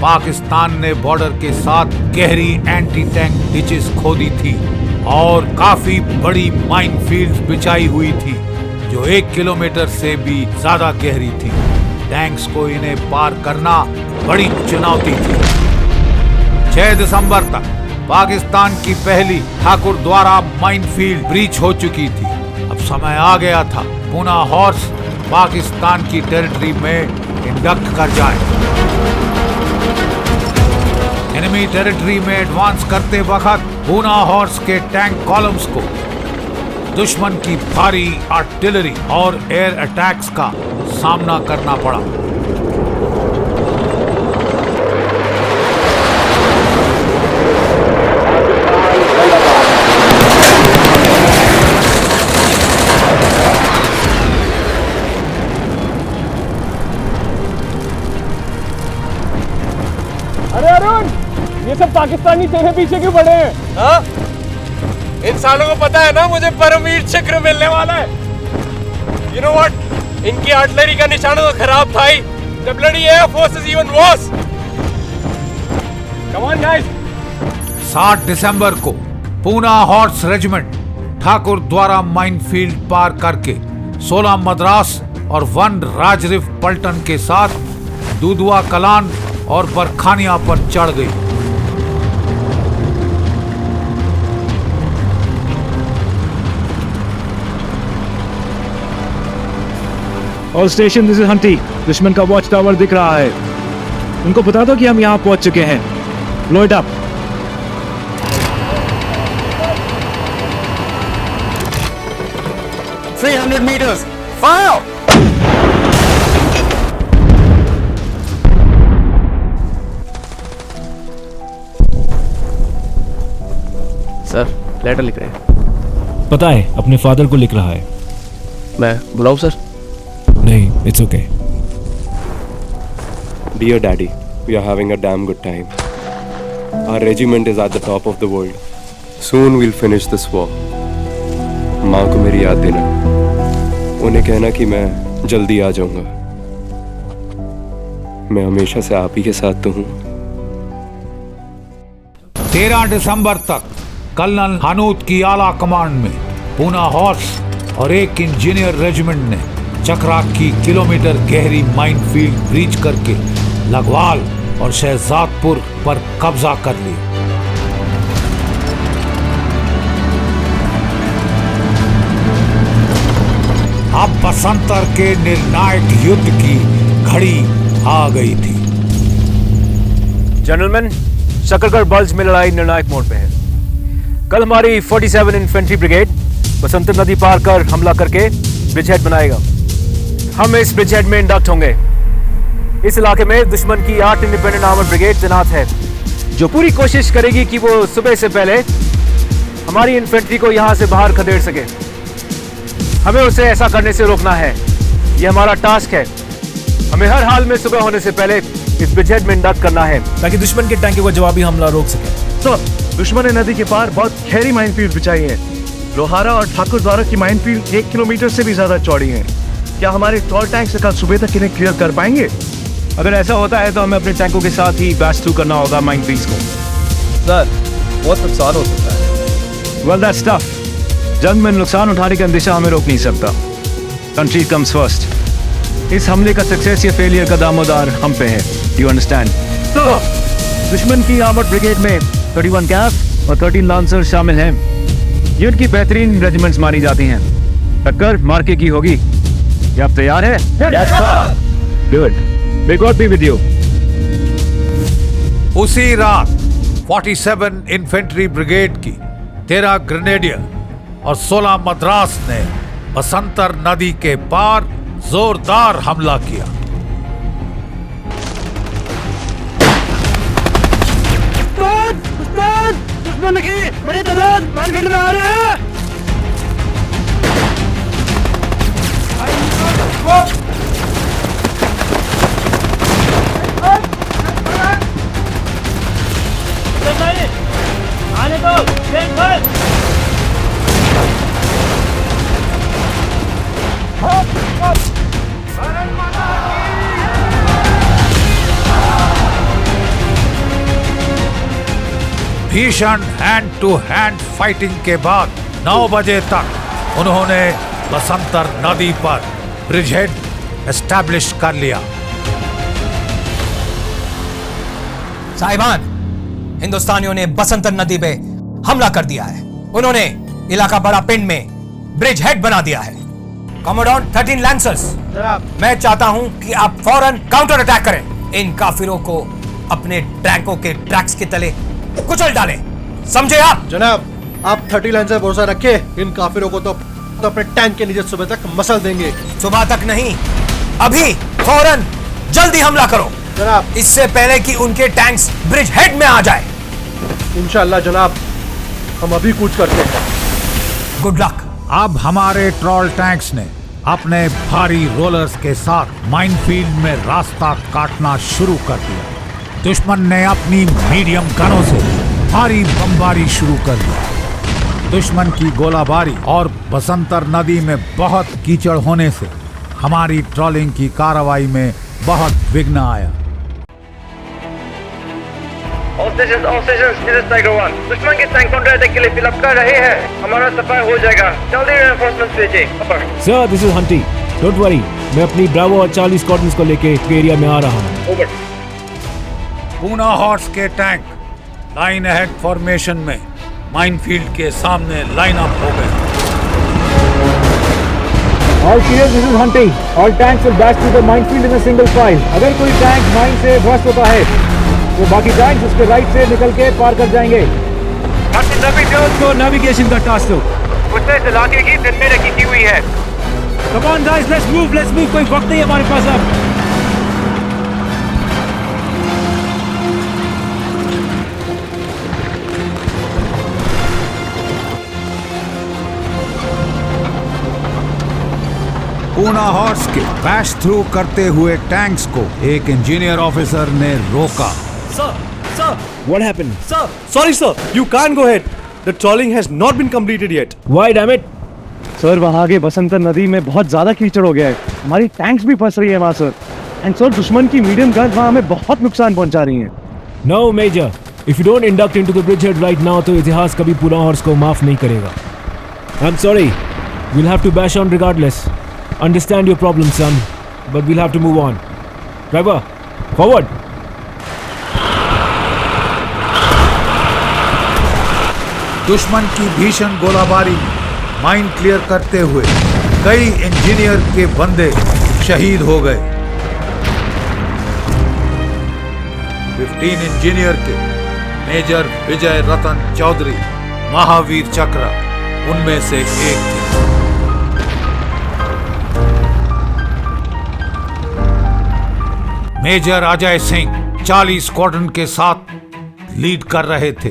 पाकिस्तान ने बॉर्डर के साथ गहरी एंटी टैंक डिचेस खोदी थी और काफी बड़ी माइन फील्ड्स बिछाई हुई थी जो 1 किलोमीटर से भी ज्यादा गहरी थी। टैंक्स को इन्हें पार करना बड़ी चुनौती थी। 6 दिसंबर तक पाकिस्तान की पहली ठाकुर द्वारा माइनफील्ड ब्रीच हो चुकी थी। अब समय आ गया था पूना हॉर्स पाकिस्तान की टेरिटरी में इंडक्ट कर जाए। एनिमी टेरिटरी में एडवांस करते वक्त पूना हॉर्स के टैंक कॉलम्स को दुश्मन की भारी आर्टिलरी और एयर अटैक्स का सामना करना पड़ा। अरे अरुण, ये सब पाकिस्तानी तेरे पीछे क्यों पड़े हैं? हाँ? इन सालों को पता है ना मुझे परमवीर चक्र मिलने वाला है। You know what? इनकी आर्टिलरी का निशाना तो खराब था ही, The bloody Air Force is even worse. Come on, guys. 7 दिसंबर को पूना हॉर्स रेजिमेंट ठाकुर द्वारा माइनफील्ड पार करके 16 मद्रास और 1 राजरिफ पलटन के साथ दूधवा कलान और बरखानिया पर चढ़ गई। All station, this is Hunty. दुश्मन का वॉच टावर दिख रहा है। उनको बता दो कि हम यहाँ पहुंच चुके हैं। Blow it up. $300 meters. Fire! Sir, letter लिख रहे हैं। पता है, अपने फादर को लिख रहा है। मैं बुलाऊं सर? नहीं, it's okay. Dear Daddy, we are having a damn good time. Our regiment is at the top of the world. Soon we'll finish this war. माँ को मेरी याद देना। उन्हें कहना कि मैं जल्दी आ जाऊंगा। मैं हमेशा से आप ही के साथ तो हूँ। 13 दिसंबर तक कर्नल हानूत की आला कमांड में पूना हॉर्स और एक इंजीनियर रेजिमेंट ने चक्रा की किलोमीटर गहरी माइनफील्ड ब्रीच करके लगवाल और शहजादपुर पर कब्जा कर लिया। अब बसंतर के निर्णायक युद्ध की घड़ी आ गई थी। जनरलमैन, शकरगढ़ बल्ज में लड़ाई निर्णायक मोड़ पे है। कल हमारी 47 इन्फेंट्री ब्रिगेड बसंतर नदी पार कर हमला करके ब्रिजहेड बनाएगा। हम इस ब्रिजहेड में इंडक्ट होंगे। इस इलाके में दुश्मन की 8 इंडिपेंडेंट आर्मर्ड ब्रिगेड तैनात है, जो पूरी कोशिश करेगी कि वो सुबह से पहले हमारी इन्फेंट्री को यहां से बाहर खदेड़ सके। हमें उसे ऐसा करने से रोकना है। ये हमारा टास्क है। हमें हर हाल में सुबह होने से पहले इस ब्रिजहेड में इंडक्ट करना है, ताकि दुश्मन के टैंकों का जवाबी हमला रोक सके। तो दुश्मन ने नदी के पार बहुत गहरी माइनफील्ड बिछाई है। लोहारा और ठाकुर द्वारा की माइनफील्ड 1 किलोमीटर से भी ज्यादा चौड़ी है। क्या हमारे टॉल टैंक से कल सुबह तक इन्हें क्लियर कर पाएंगे? अगर ऐसा होता है तो हमें अपने टैंकों के साथ ही बैश थ्रू करना होगा माइनफील्ड्स को। सर, बहुत नुकसान हो सकता है। Well that's tough. जंग में नुकसान उठाने का अंदेशा हमें रोक नहीं सकता। Country comes first. इस हमले का सक्सेस या फेलियर का दामोदार हम पे है। You understand? तो दुश्मन की आर्मर्ड ब्रिगेड में 31 कैफ और 13 लांसर शामिल हैं। ये उनकी बेहतरीन रेजिमेंट्स मानी जाती हैं। टक्कर मार्के की होगी। क्या आप तैयार हैं? Good. May God be with you. उसी रात 47 इन्फेंट्री ब्रिगेड की 13 ग्रेनेडियर और 16 मद्रास ने बसंतर नदी के पार जोरदार हमला किया। दुश्मन की बड़ी तादाद मार्केट में आ रहे हैं। आने दो, भीषण हैंड टू हैंड फाइटिंग के बाद 9 बजे तक उन्होंने बसंतर नदी पर ब्रिजहेड एस्टैब्लिश कर लिया। साहिबान, हिंदुस्तानियों ने बसंतर नदी पे हमला कर दिया है। उन्होंने इलाका बड़ा पिंड में ब्रिजहेड बना दिया है। कमांडेंट 13 लैंसर्स, मैं चाहता हूं कि आप फौरन काउंटर अटैक करें। इन काफिरों को अपने टैंकों के ट्रैक्स के तले कुचल डालें। समझे आप? जनाब, आप 30 लाइन से भरोसा रखे। इन काफिरों को तो अपने टैंक के नीचे सुबह तक मसल देंगे। सुबह तक नहीं, अभी फौरन जल्दी हमला करो जनाब, इससे पहले कि उनके टैंक्स ब्रिजहेड में आ जाए। इंशाअल्लाह जनाब, हम अभी कूच करते हैं। Good luck. अब हमारे ट्रॉल टैंक्स ने अपने भारी रोलर्स के साथ माइनफील्ड में रास्ता काटना शुरू कर दिया। दुश्मन ने अपनी मीडियम गनों से भारी बमबारी शुरू कर दी। दुश्मन की गोलाबारी और बसंतर नदी में बहुत कीचड़ होने से हमारी ट्रॉलिंग की कार्रवाई में बहुत विघ्न आया। All stations, this is Tiger 1. दुश्मन के टैंक काउंटर अटैक के लिए फिल अप कर रहे हैं। हमारा सफाई हो जाएगा। जल्दी रेफोर्समेंट भेजिए। Over. Sir this is Hunty, don't worry, मैं अपनी ब्रावो और चार्ली स्कॉटन्स को लेके एरिया में आ रहा हूँ। Over. पूना हॉर्स के टैंक लाइन अहेड फॉर्मेशन में माइनफील्ड के सामने लाइन अप हो गए। All clear, this is hunting. All tanks will dash through the minefield in a single file. अगर कोई टैंक माइन से ध्वस्त होता है तो बाकी टैंक्स उसके राइट से निकल के पार कर जाएंगे। कैप्टन रवि जोन्स को नेविगेशन का टास्क दो। उसने इस इलाके की दिन में रखी की हुई है। Come on guys, let's move, कोई वक्त नहीं हमारे पास अब। पूना हॉर्स के बैश थ्रू करते हुए टैंक्स को एक इंजीनियर ऑफिसर ने रोका। Sir, What happened? sir, sorry sir, you can't go ahead. The trawling has not been completed yet. Why damn it? Sir वहाँ आगे बसंतर नदी में बहुत ज्यादा कीचड़ हो गया है, हमारी टैंक्स भी फंस रही है वहाँ सर। एंड सर दुश्मन की मीडियम गन वहाँ हमें बहुत नुकसान पहुँचा रही है। No major, if you don't induct into the bridgehead right now तो इतिहास कभी पूना हॉर्स को माफ नहीं करेगा। I'm sorry, we'll have to bash on regardless. Understand your problem, son, but we'll have to move on. Driver, forward. दुश्मन की भीषण गोलाबारी में माइन क्लियर करते हुए कई इंजीनियर के बंदे शहीद हो गए। 15 इंजीनियर के मेजर विजय रतन चौधरी महावीर चक्र उनमें से एक थे। मेजर अजय सिंह 40 स्क्वाड्रन के साथ लीड कर रहे थे।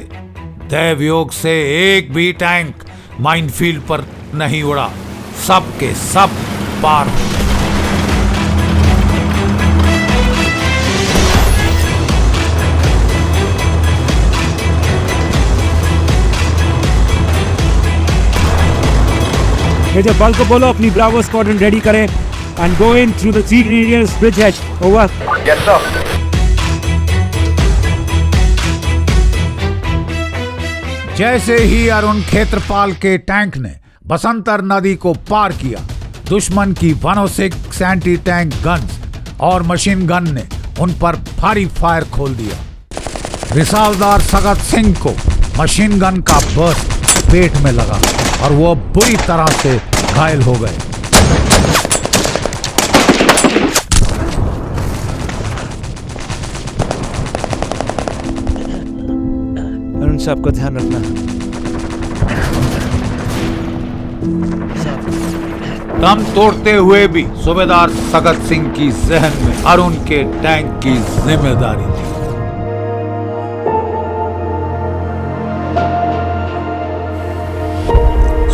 दैव योग से एक भी टैंक माइनफील्ड पर नहीं उड़ा, सब के सब पार हो गए। मेजर बल को बोलो अपनी ब्रावो स्क्वाड्रन रेडी करें and go in through the sea areas bridgehead. Over. Yes sir. जैसे ही अरुण खेत्रपाल के टैंक ने बसंतर नदी को पार किया, दुश्मन की 106 एंटी टैंक गन्स और मशीन गन ने उन पर भारी फायर खोल दिया। रिसालदार सगत सिंह को मशीन गन का बर्स्ट पेट में लगा और वो बुरी तरह से घायल हो गए। अरुण साहब का ध्यान रखना। दम तोड़ते हुए भी सूबेदार सगत सिंह की जहन में अरुण के टैंक की जिम्मेदारी थी।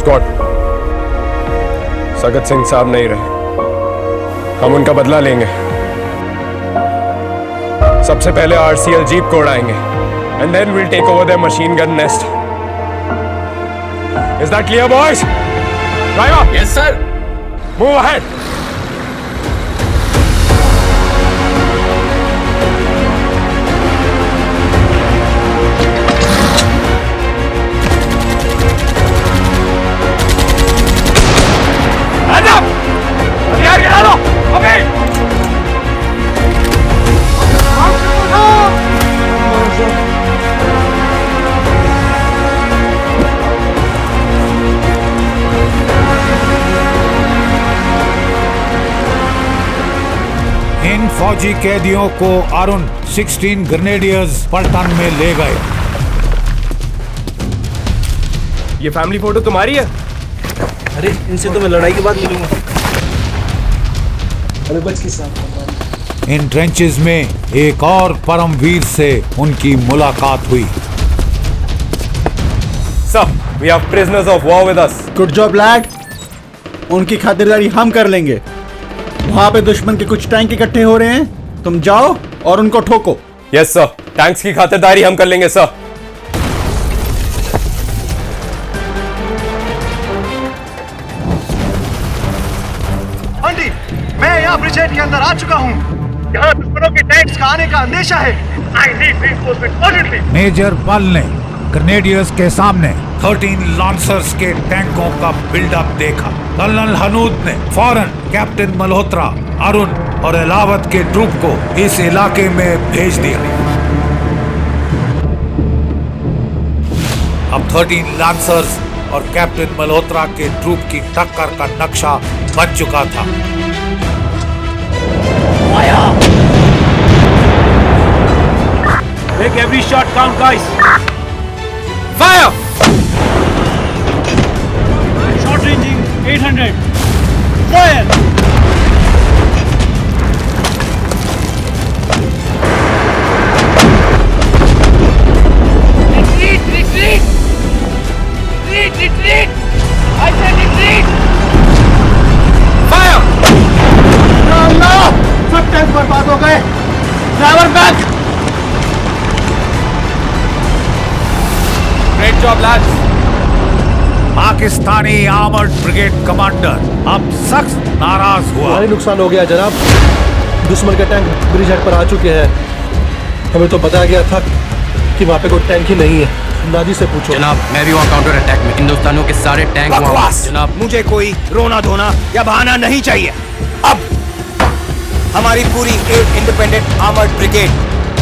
स्कॉट, सगत सिंह साहब नहीं रहे, हम उनका बदला लेंगे। सबसे पहले आरसीएल जीप को उड़ाएंगे and then we'll take over their machine gun nest. Is that clear, boys? Driver! Yes, sir. Move ahead. Hands up! हथियार गिरा दो! Okay! इन फौजी कैदियों को अरुण 16 ग्रेनेडियर्स पलटन में ले गए। ये फैमिली फोटो तुम्हारी है? अरे इनसे तो मैं लड़ाई के बाद मिलूंगा। अरे बच के साथ। इन ट्रेंचेस में एक और परमवीर से उनकी मुलाकात हुई। Sir, we have prisoners of war with us. Good job, lad. उनकी खातिरदारी हम कर लेंगे। वहां पे दुश्मन के कुछ टैंक इकट्ठे हो रहे हैं, तुम जाओ और उनको ठोको। Yes, sir. टैंक्स की खातिरदारी हम कर लेंगे, सर। आंटी, मैं यहाँ ब्रिजेट के अंदर आ चुका हूँ। यहाँ दुश्मनों के टैंक्स का आने का अंदेशा है। I need reinforcement urgently. Major Bal ने ग्रेनेडियर्स के सामने 13 लॉन्सर्स के टैंकों का बिल्डअप देखा। कर्नल हनूद ने फौरन कैप्टन मल्होत्रा, अरुण और एलावत के ट्रूप को इस इलाके में भेज दिया। अब 13 लॉन्सर्स और कैप्टन मल्होत्रा के ट्रूप की टक्कर का नक्शा बन चुका था। Make every shot count, guys. Fire! Short ranging 800. Fire! Retreat! Retreat! Retreat! Retreat! I said retreat! Fire! No! सब टैंक बर्बाद हो गए। Driver back. Great job, lads. Pakistani armoured brigade commander अब सख्त नाराज हुआ। भारी नुकसान हो गया जनाब। दुश्मन के टैंक ब्रिज हेड पर आ चुके हैं। हमें तो बताया गया था कि वहाँ पे कोई टैंक ही नहीं है। नाजी से पूछो। जनाब मैं भी वहाँ काउंटर अटैक में, हिंदुस्तानियों के सारे टैंक वहाँ। जनाब मुझे कोई रोना धोना या बहाना नहीं चाहिए। अब हमारी पूरी 8 independent armoured brigade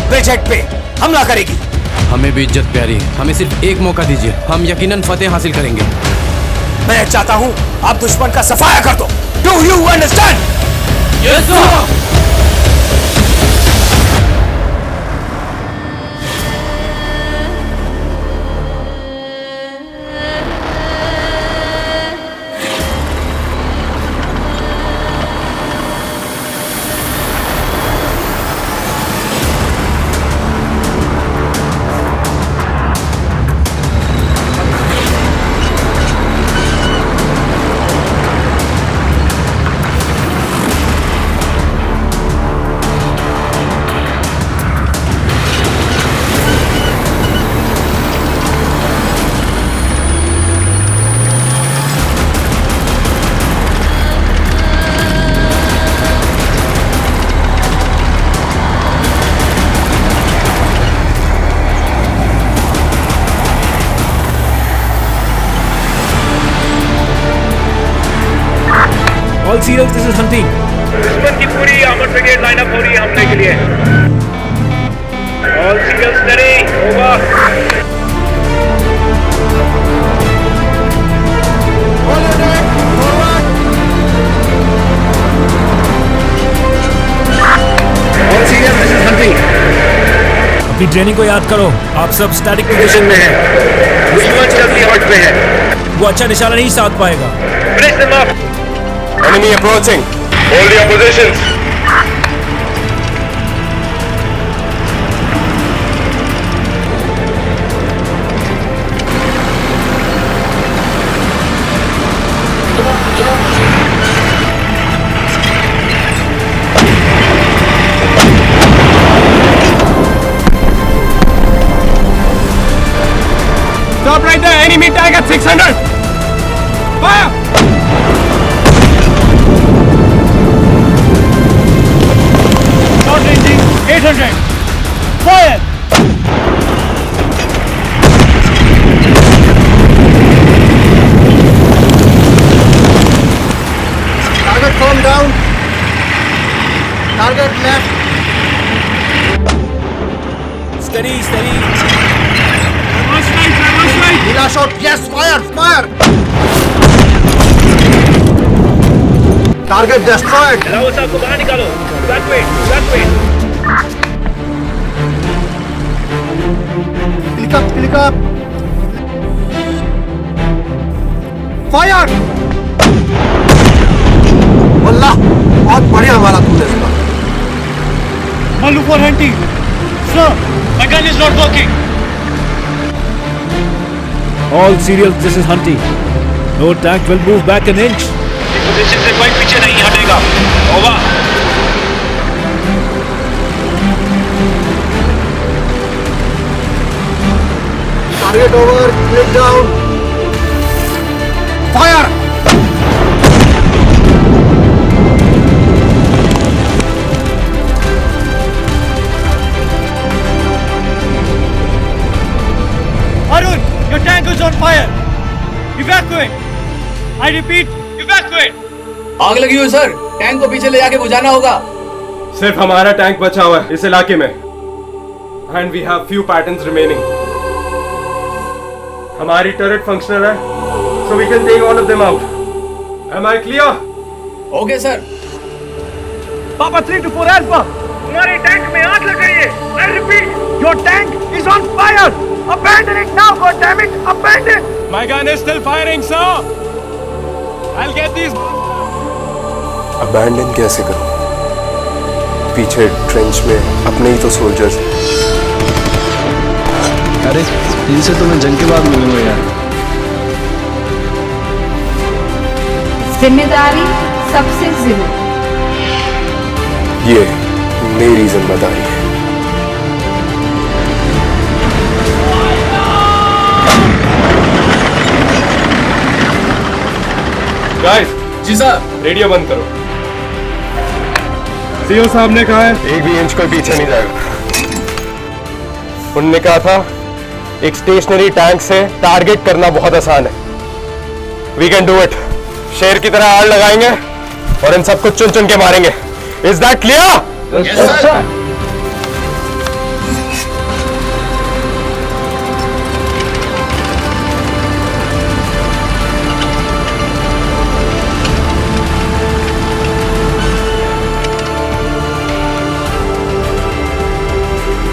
bridge head पे हमला करेगी। हमें भी इज्जत प्यारी, हमें सिर्फ एक मौका दीजिए, हम यकीनन फतेह हासिल करेंगे। मैं चाहता हूं आप दुश्मन का सफाया कर दो। Do you understand? Yes sir. All serials, this is hunting. दुश्मन की पूरी आर्मर्ड ब्रिगेड लाइन अप हो रही है हमले के लिए। All serial study, over. All serial, this is hunting. अपनी ट्रेनिंग को याद करो, आप सब स्टैटिक पोजीशन में हैं। दुश्मन जल्दी हट पे है। वो अच्छा निशाना नहीं साध पाएगा। Finish them up. Enemy approaching. Hold your positions. Stop right there. Enemy tank at 600. Fire! Short ranging 800. Fire! Target firm down. Target left. Steady, steady. Reverse right. Hila shot. Yes, fire, fire. Target destroyed. Rawat साहब को बाहर निकालो. Evacuate, evacuate. Click up, click up. Fire. वल्लाह, बहुत बढ़िया हमारा तूने इसका. Malu for hunting. Sir, my gun is not working. All serials, this is hunting. No tank will move back an inch. Position से कोई पीछे नहीं हटेगा. Over. Target over. Click down. Fire. tank is on fire. Evacuate. I repeat, evacuate. आग लगी हुई sir, tank को पीछे ले जाके बुझाना होगा। सिर्फ हमारा टैंक बचा हुआ है इस इलाके में। And we have few Pattons remaining. हमारी टर्रेट फंक्शनल है, so we can take all of them out. Am I clear? Okay sir. Papa 3 to 4 Alpha. तुम्हारे टैंक में आग लग गई है। I repeat, your tank is on fire. Abandon it now, goddammit! Abandon! My gun is still firing, sir. I'll get these. Abandon कैसे करूं? पीछे trench में अपने ही तो सोल्जर्स। अरे इनसे तो मैं जंग के बाद मिलूंगा यार। जिम्मेदारी सबसे जरूरी। ये मेरी जिम्मेदारी है। गाइस, जी सर। रेडियो बंद करो। सीओ साहब ने कहा है एक भी इंच कोई पीछे नहीं जाएगा। उन्होंने कहा था एक स्टेशनरी टैंक से टारगेट करना बहुत आसान है। We can do it. शेर की तरह आड़ लगाएंगे और इन सबको चुन चुन के मारेंगे। Is that clear? Yes, sir.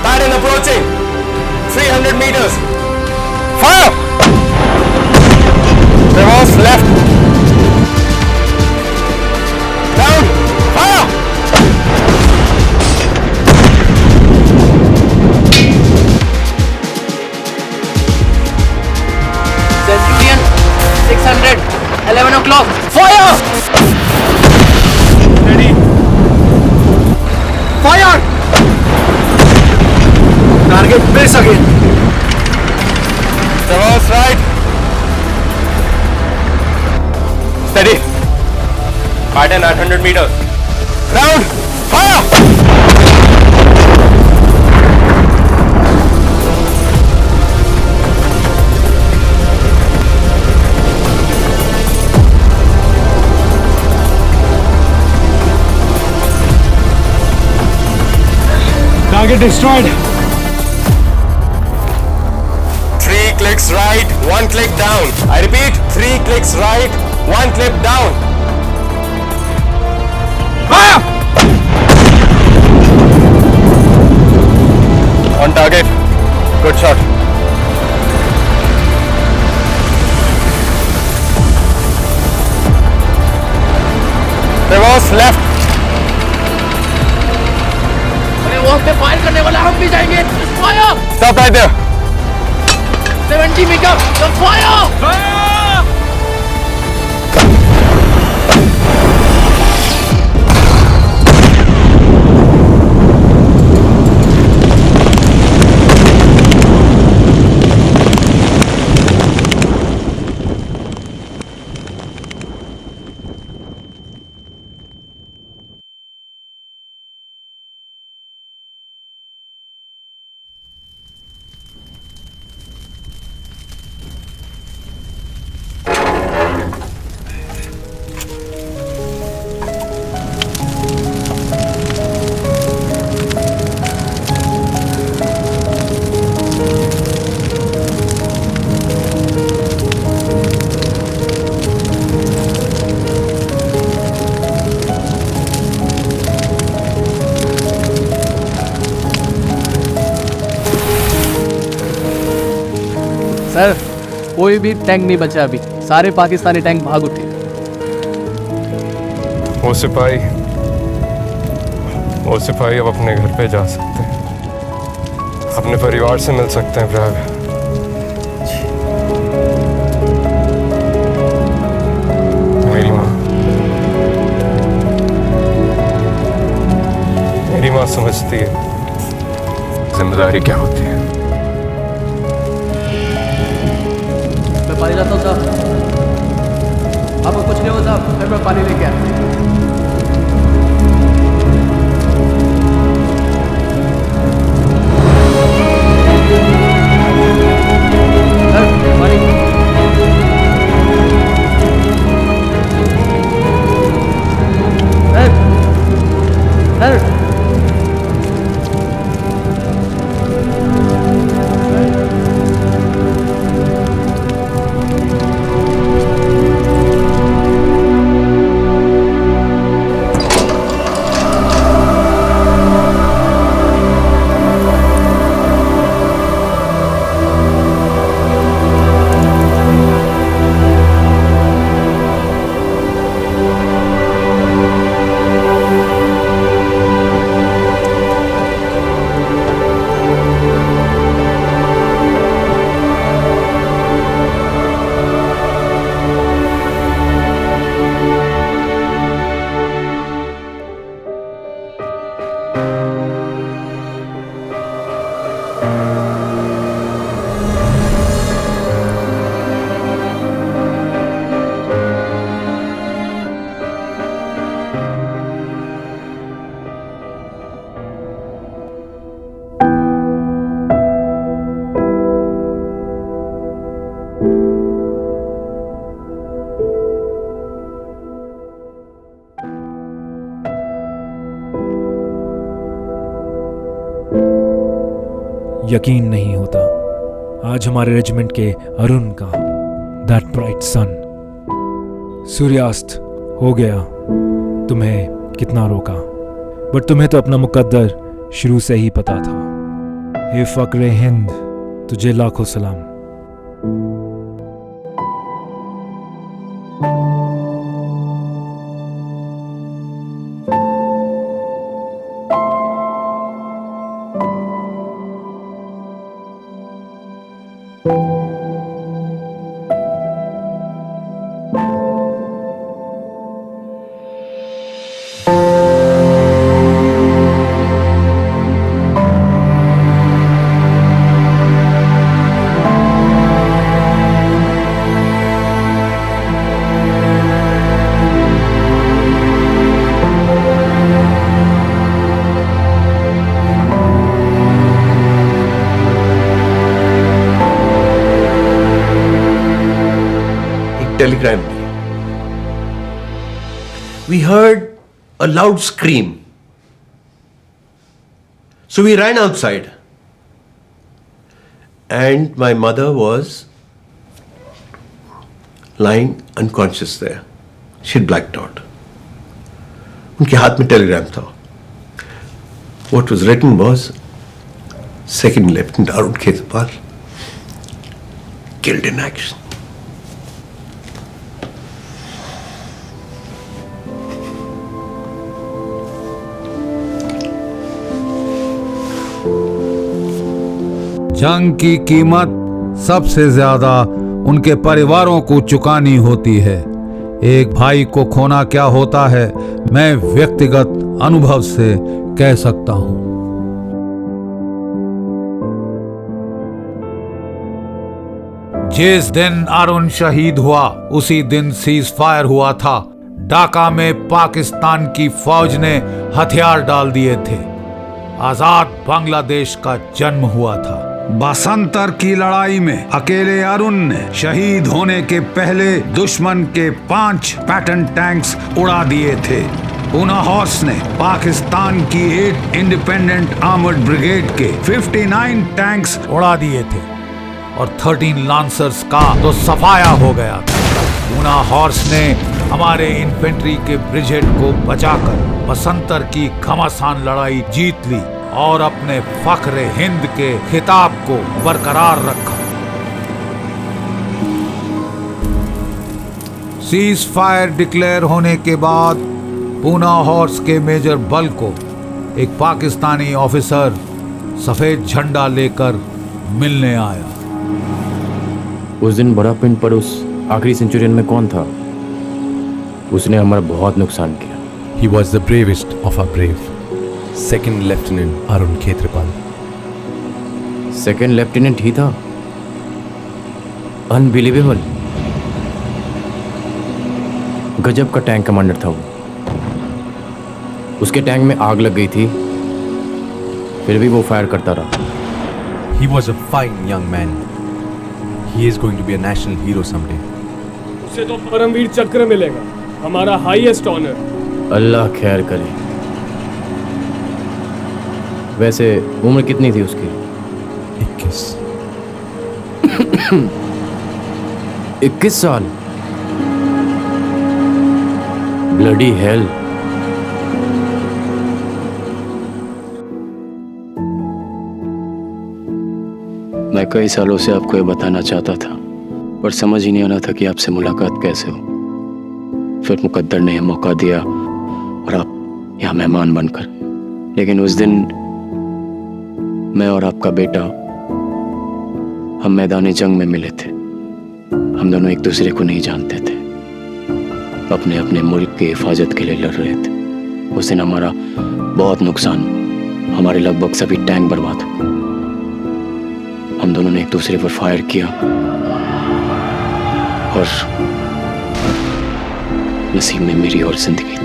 Battalion approaching. 300 meters. Fire! Reverse left. Down. Fire! Centurion 600. 11 o'clock. Fire! Ready. Fire! Target miss again. Reverse right. Steady. Pattern 800 meters. Round. Fire! Target destroyed. 3 clicks right, 1 click down. I repeat, 3 clicks right, 1 click down. Fire! On target. Good shot. Reverse left. अरे वॉक पे fire करने वाला हम भी जाएंगे। Fire! Stop right there. 70 metre. Fire! Sir, कोई भी टैंक नहीं बचा अभी। सारे पाकिस्तानी टैंक भाग उठे। वो सिपाही अब अपने घर पे जा सकते हैं, अपने परिवार से मिल सकते हैं। प्रयाग, मेरी माँ समझती है जिम्मेदारी क्या होती है। मैं पानी लाता हूँ साहब। आपको कुछ नहीं हो साहब, फिर मैं पानी लेके आता हूँ। सर, यकीन नहीं होता आज हमारे रेजिमेंट के अरुण का, दैट ब्राइट सन, सूर्यास्त हो गया। तुम्हें कितना रोका, बट तुम्हें तो अपना मुकद्दर शुरू से ही पता था। हे फक्रे हिंद, तुझे लाखों सलाम। Telegram. We heard a loud scream. So we ran outside. And my mother was lying unconscious there. She'd blacked out. उनके हाथ में टेलीग्राम था. What was written was, Second Lieutenant Arun Khetrapal killed in action. जंग की कीमत सबसे ज्यादा उनके परिवारों को चुकानी होती है। एक भाई को खोना क्या होता है, मैं व्यक्तिगत अनुभव से कह सकता हूं। जिस दिन अरुण शहीद हुआ उसी दिन सीज फायर हुआ था। ढाका में पाकिस्तान की फौज ने हथियार डाल दिए थे। आजाद बांग्लादेश का जन्म हुआ था। बसंतर की लड़ाई में अकेले अरुण ने शहीद होने के पहले दुश्मन के 5 पैटर्न टैंक्स उड़ा दिए थे। पूना हॉर्स ने पाकिस्तान की 8 इंडिपेंडेंट आर्मर्ड ब्रिगेड के 59 टैंक्स उड़ा दिए थे और 13 लांसर्स का तो सफाया हो गया था। पूना हॉर्स ने हमारे इन्फेंट्री के ब्रिगेड को बचाकर बसंतर की घमासान लड़ाई जीत ली और अपने फख्र हिंद के खिताब को बरकरार रखा। सीज फायर डिक्लेयर होने के बाद पूना हॉर्स के मेजर बल को एक पाकिस्तानी ऑफिसर सफेद झंडा लेकर मिलने आया। उस दिन बड़ा पिंड पर उस आखिरी सेंचुरियन में कौन था? उसने हमारा बहुत नुकसान किया। He was the bravest of our brave. Second Lieutenant Arun Khetrapal. Second lieutenant ही था? अनबिलीवेबल। गजब का टैंक कमांडर था वो। उसके टैंक में आग लग गई थी, फिर भी वो फायर करता रहा। He was a fine young man. He is going to be a national hero someday. उसे तो परमवीर चक्र मिलेगा, हमारा हाईएस्ट ऑनर। अल्लाह खैर करे। वैसे उम्र कितनी थी उसकी? 21। 21 साल? Bloody hell. मैं कई सालों से आपको ये बताना चाहता था, पर समझ ही नहीं आ रहा था कि आपसे मुलाकात कैसे हो। फिर मुकद्दर ने मौका दिया और आप यहाँ मेहमान बनकर। लेकिन उस दिन मैं और आपका बेटा हम मैदानी जंग में मिले थे। हम दोनों एक दूसरे को नहीं जानते थे, अपने अपने मुल्क की हिफाजत के लिए लड़ रहे थे। उस दिन हमारा बहुत नुकसान, हमारे लगभग सभी टैंक बर्बाद हो। हम दोनों ने एक दूसरे पर फायर किया और नसीब में मेरी और जिंदगी।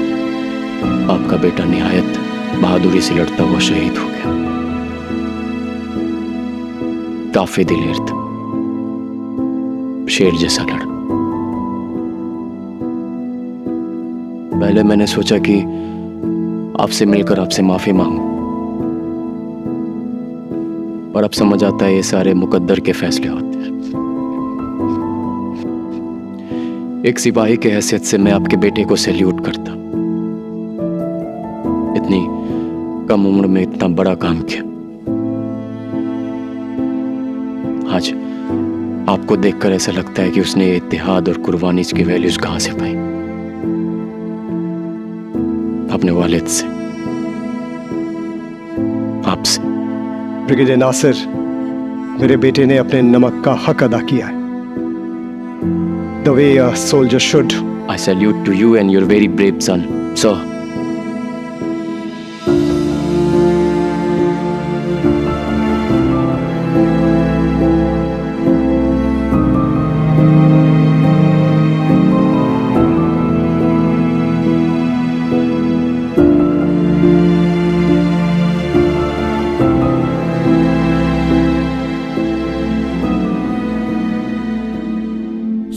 आपका बेटा निहायत बहादुरी से लड़ता हुआ शहीद हो गया। काफी दिलेर था, शेर जैसा लड़ा। पहले मैंने सोचा कि आपसे मिलकर आपसे माफी मांगूं, पर अब समझ आता है ये सारे मुकद्दर के फैसले होते हैं। एक सिपाही के हैसियत से मैं आपके बेटे को सैल्यूट करता। इतनी कम उम्र में इतना बड़ा काम किया। आज आपको देखकर ऐसा लगता है कि उसने ये इत्तेहाद और कुर्बानी की वैल्यूज कहां से पाई? अपने वालिद से, आपसे। ब्रिगेडियर नासिर, मेरे बेटे ने अपने नमक का हक अदा किया है। The way a soldier should. I salute to you and your very brave son, sir.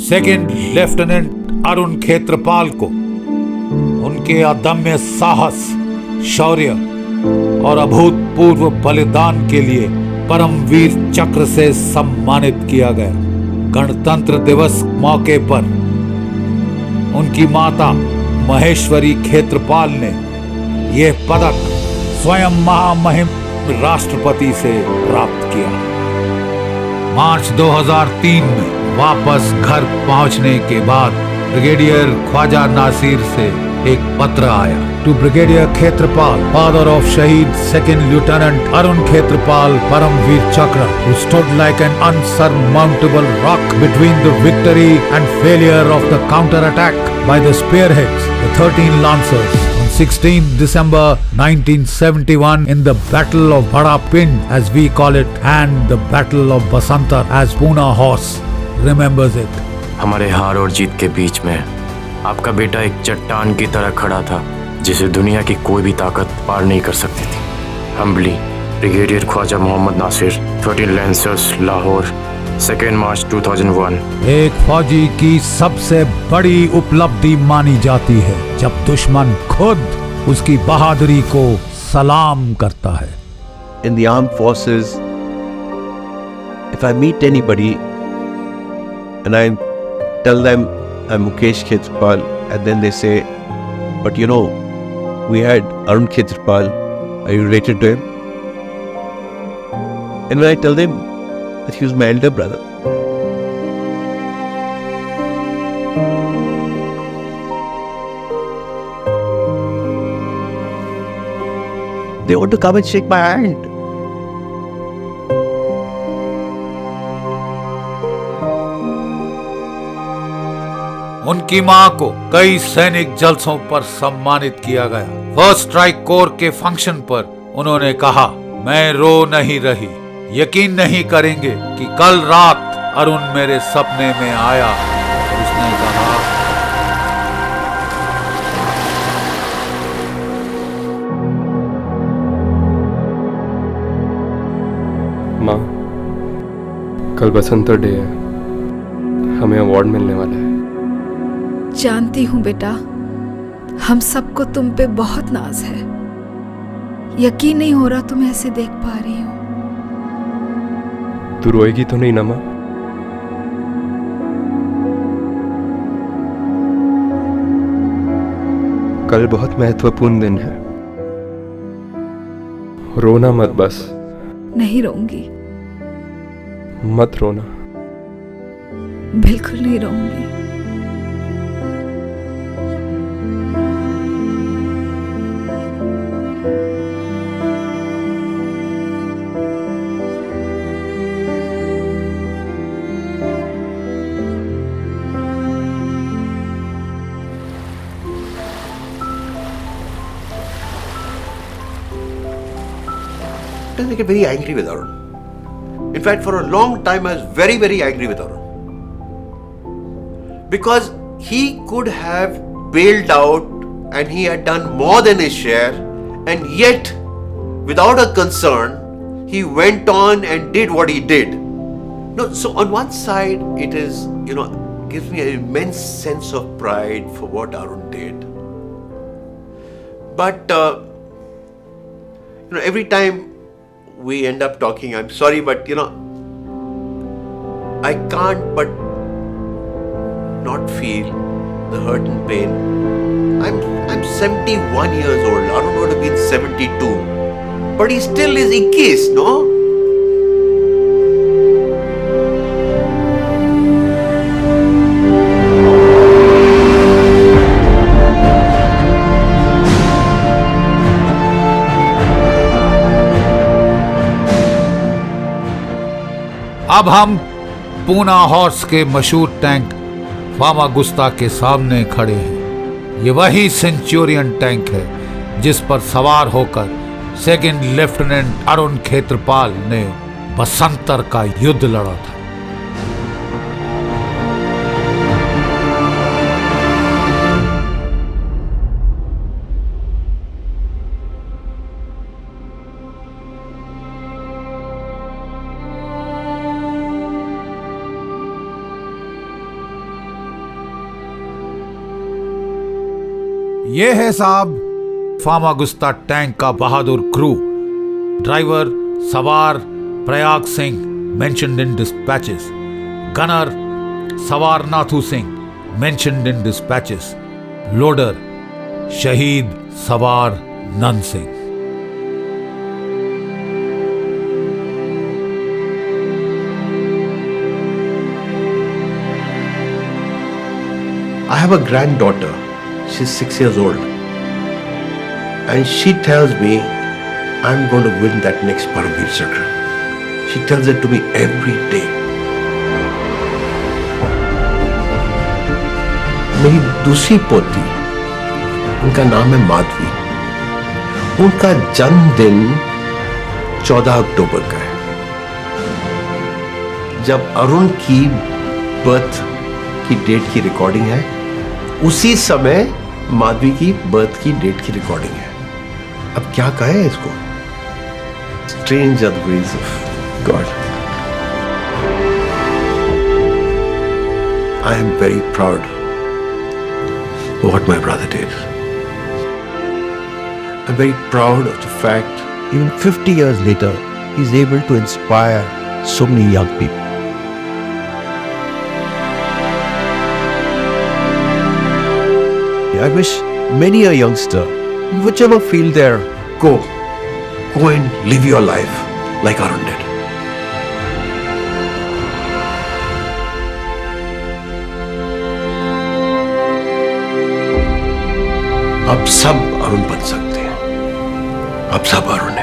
Second lieutenant Arun Khetarpal को उनके अदम्य साहस, शौर्य और अभूतपूर्व बलिदान के लिए परमवीर चक्र से सम्मानित किया गया। गणतंत्र दिवस मौके पर उनकी माता महेश्वरी खेत्रपाल ने यह पदक स्वयं महामहिम राष्ट्रपति से प्राप्त किया। मार्च 2003 में वापस घर पहुंचने के बाद ब्रिगेडियर ख्वाजा नासिर से एक पत्र आया। To brigadier Khetarpal, father of शहीद second lieutenant Arun Khetrapal, Paramvir Chakra, who stood like an unsurmountable rock between the victory and failure of the counter-attack by the spearheads, the 13 Lancers, on 16 December 1971 in the Battle of Bada Pind, as we call it, and the Battle of Basantar, as Pune Horse remembers it. हमारे हार और जीत के बीच में आपका बेटा एक चट्टान की तरह खड़ा था, जिसे दुनिया की कोई भी ताकत पार नहीं कर सकती थी। Humbly, brigadier Khwaja Mohammad Nasir, 13 lancers, Lahore, 2 March 2001। एक फौजी की सबसे बड़ी उपलब्धि मानी जाती है जब दुश्मन खुद उसकी बहादुरी को सलाम करता है। In the armed forces, if I meet anybody and I tell them I'm Mukesh Khetrapal, and then they say, but you know, we had Arun Khetrapal, are you related to him? And when I tell them that he was my elder brother, they want to come and shake my hand. उनकी मां को कई सैनिक जलसों पर सम्मानित किया गया। First strike corps के फंक्शन पर उन्होंने कहा, मैं रो नहीं रही, यकीन नहीं करेंगे कि कल रात अरुण मेरे सपने में आया और उसने कहा, माँ, कल बसंतर डे है, हमें अवार्ड मिलने वाला है। जानती हूँ बेटा, हम सबको तुम पे बहुत नाज है। यकीन नहीं हो रहा तुम्हें ऐसे देख पा रही हूँ। तू रोएगी तो नहीं ना माँ? कल बहुत महत्वपूर्ण दिन है, रोना मत बस। नहीं रोऊंगी। मत रोना। बिल्कुल नहीं रोऊंगी। I get very angry with Arun. In fact, for a long time, I was very, very angry with Arun. Because he could have bailed out and he had done more than his share, and yet, without a concern, he went on and did what he did. No, so on one side, it is, gives me an immense sense of pride for what Arun did. But, every time we end up talking, I'm sorry, but, I can't but not feel the hurt and pain. I'm 71 years old. Arun would have been 72. But he still is 21, no? अब हम Poona horse के मशहूर tank फामागुस्ता के सामने खड़े हैं। ये वही सेंचुरियन टैंक है जिस पर सवार होकर सेकंड लेफ्टिनेंट अरुण खेत्रपाल ने बसंतर का युद्ध लड़ा था। ये है साहब फामागुस्ता टैंक का बहादुर क्रू। ड्राइवर सवार Prayag Singh mentioned in dispatches, gunner सवार Nathu Singh mentioned in dispatches, loader शहीद सवार नंद Singh. I have a granddaughter. She's 6 years old. And she tells me, I'm going to win that next Paramveer Chakra. She tells it to me every day. मेरी दूसरी पोती, उनका नाम है माधवी। उनका जन्मदिन 14 अक्टूबर का है। जब अरुण की बर्थ की डेट की रिकॉर्डिंग है, उसी समय माधवी की बर्थ की डेट की रिकॉर्डिंग है। अब क्या कहें इसको? Strange are the ways of God. I am very proud of what my brother did. I'm very proud of the fact, even 50 years later, he's able to inspire so many young people. I wish many a youngster, in whichever field they're, go and live your life like Arun did. अब सब अरुण बन सकते हैं। अब सब अरुण